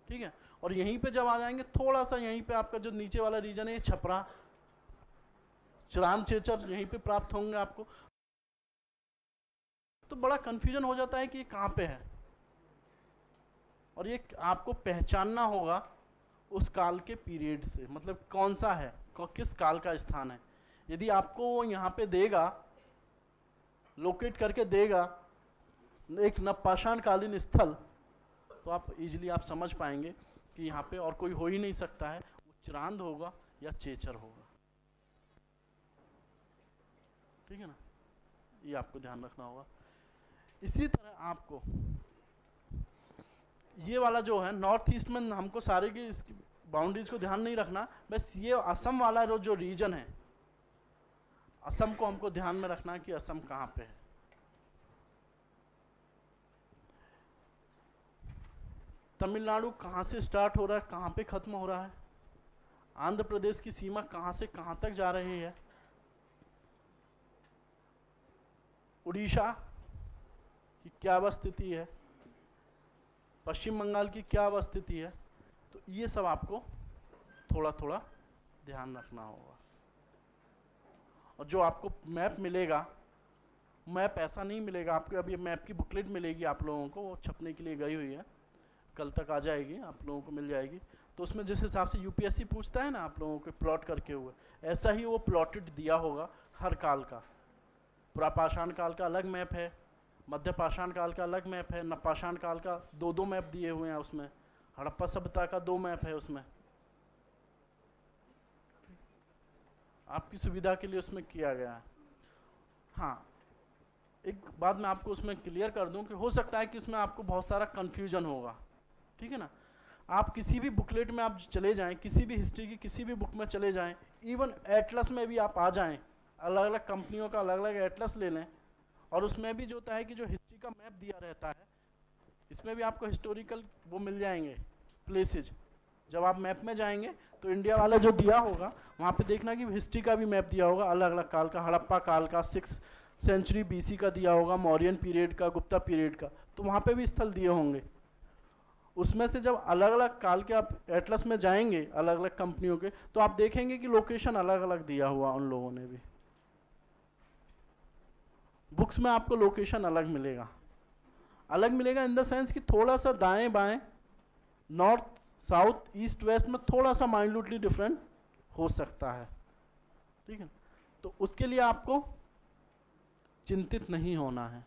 ठीक है। और यहीं पे जब आ जाएंगे थोड़ा सा, यहीं पे आपका जो नीचे वाला रीजन है, छपरा, चरान चेचर यहीं पे प्राप्त होंगे आपको। तो बड़ा कंफ्यूजन हो जाता है कि ये कहाँ पे है, और ये आपको पहचानना होगा उस काल के पीरियड से, मतलब कौन सा है, किस काल का स्थान है। यदि आपको वो यहाँ पे देगा, लोकेट करके देगा एक नवपाषाण कालीन स्थल, तो आप इजीली आप समझ पाएंगे कि यहाँ पे और कोई हो ही नहीं सकता है, वो चिरांद होगा या चेचर होगा। ठीक है ना, ये आपको ध्यान रखना होगा। इसी तरह आपको ये वाला जो है नॉर्थ ईस्ट में हमको सारे की इसकी बाउंड्रीज को ध्यान नहीं रखना, बस ये असम वाला जो रीजन है, असम को हमको ध्यान में रखना है कि असम कहाँ पे है। तमिलनाडु कहाँ से स्टार्ट हो रहा है, कहाँ पे खत्म हो रहा है, आंध्र प्रदेश की सीमा कहाँ से कहाँ तक जा रही है, उड़ीसा की क्या अवस्थिति है, पश्चिम बंगाल की क्या अवस्थिति है, तो ये सब आपको थोड़ा थोड़ा ध्यान रखना होगा। और जो आपको मैप मिलेगा, मैप ऐसा नहीं मिलेगा आपको, अभी मैप की बुकलेट मिलेगी आप लोगों को, वो छपने के लिए गई हुई है, कल तक आ जाएगी, आप लोगों को मिल जाएगी। तो उसमें जिस हिसाब से यूपीएससी पूछता है ना आप लोगों को प्लॉट करके हुए, ऐसा ही वो प्लॉटेड दिया होगा हर काल का। पुरापाषाण काल का अलग मैप है, मध्य पाषाण काल का अलग मैप है, नवपाषाण काल का दो मैप दिए हुए हैं उसमें, हड़प्पा सभ्यता का 2 मैप है उसमें, आपकी सुविधा के लिए उसमें किया गया है। हाँ, एक बात मैं आपको उसमें क्लियर कर दूं कि हो सकता है कि उसमें आपको बहुत सारा कंफ्यूजन होगा, ठीक है ना। आप किसी भी बुकलेट में आप चले जाएं, किसी भी हिस्ट्री की किसी भी बुक में चले जाएं, इवन एटलस में भी आप आ जाएं, अलग अलग कंपनियों का अलग अलग एटलस ले लें, और उसमें भी जो होता है कि जो हिस्ट्री का मैप दिया रहता है, इसमें भी आपको हिस्टोरिकल वो मिल जाएंगे प्लेसेज। जब आप मैप में जाएंगे तो इंडिया वाला जो दिया होगा वहाँ पे देखना कि हिस्ट्री का भी मैप दिया होगा, अलग अलग काल का, हड़प्पा काल का, 6th सेंचुरी BC का दिया होगा, मौर्यन पीरियड का, गुप्ता पीरियड का, तो वहाँ पे भी स्थल दिए होंगे। उसमें से जब अलग अलग काल के आप एटलस में जाएंगे अलग अलग कंपनियों के, तो आप देखेंगे कि लोकेशन अलग अलग दिया हुआ उन लोगों ने भी, बुक्स में आपको लोकेशन अलग मिलेगा। अलग मिलेगा इन द सेंस कि थोड़ा सा दाएं बाएं, नॉर्थ साउथ ईस्ट वेस्ट में थोड़ा सा माइन्यूटली डिफरेंट हो सकता है, ठीक है। तो उसके लिए आपको चिंतित नहीं होना है।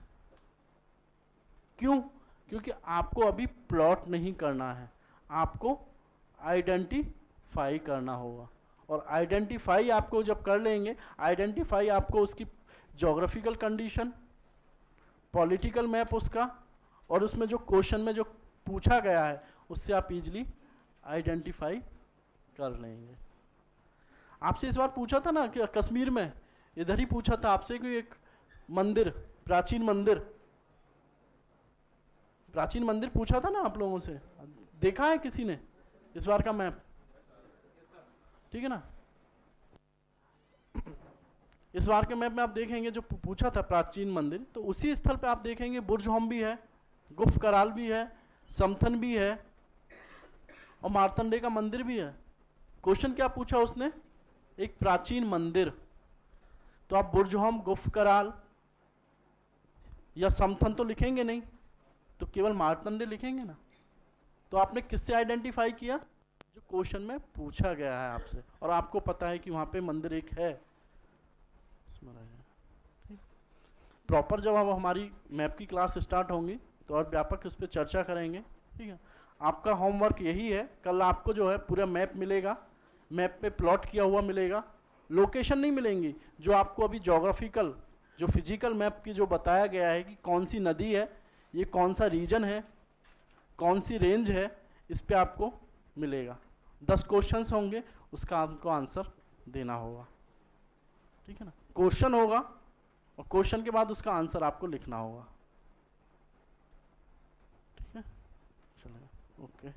क्यों? क्योंकि आपको अभी प्लॉट नहीं करना है, आपको आइडेंटिफाई करना होगा। और आइडेंटिफाई आपको जब कर लेंगे, आइडेंटिफाई आपको उसकी ज्योग्राफिकल कंडीशन, पॉलिटिकल मैप उसका, और उसमें जो क्वेश्चन में जो पूछा गया है उससे आप इजीली आइडेंटिफाई कर लेंगे। आपसे इस बार पूछा था ना कि कश्मीर में, इधर ही पूछा था आपसे कि एक मंदिर, प्राचीन मंदिर पूछा था ना आप लोगों से, देखा है किसी ने इस बार का मैप? ठीक है ना, इस बार के मैप में आप देखेंगे जो पूछा था प्राचीन मंदिर, तो उसी स्थल पे आप देखेंगे बुर्जहोम भी है, गुफ कराल भी है, समथन भी है, और मार्तंडे का मंदिर भी है। क्वेश्चन क्या पूछा उसने? एक प्राचीन मंदिर। तो आप बुर्जहोम, गुफ कराल या समथन तो लिखेंगे नहीं, तो केवल मार्तंडे लिखेंगे ना। तो आपने किससे आइडेंटिफाई किया? जो क्वेश्चन में पूछा गया है आपसे, और आपको पता है कि वहां पे मंदिर एक है। प्रॉपर जब अब हमारी मैप की क्लास स्टार्ट होंगी तो और व्यापक इस पर चर्चा करेंगे, ठीक है। आपका होमवर्क यही है, कल आपको जो है पूरा मैप मिलेगा, मैप पे प्लॉट किया हुआ मिलेगा, लोकेशन नहीं मिलेंगी। जो आपको अभी ज्योग्राफिकल, जो फिजिकल मैप की जो बताया गया है कि कौन सी नदी है, ये कौन सा रीजन है, कौन सी रेंज है, इस पे आपको मिलेगा। 10 क्वेश्चंस होंगे, उसका आपको आंसर देना होगा, ठीक है ना। क्वेश्चन होगा और क्वेश्चन के बाद उसका आंसर आपको लिखना होगा, ठीक है। चलेगा, ओके।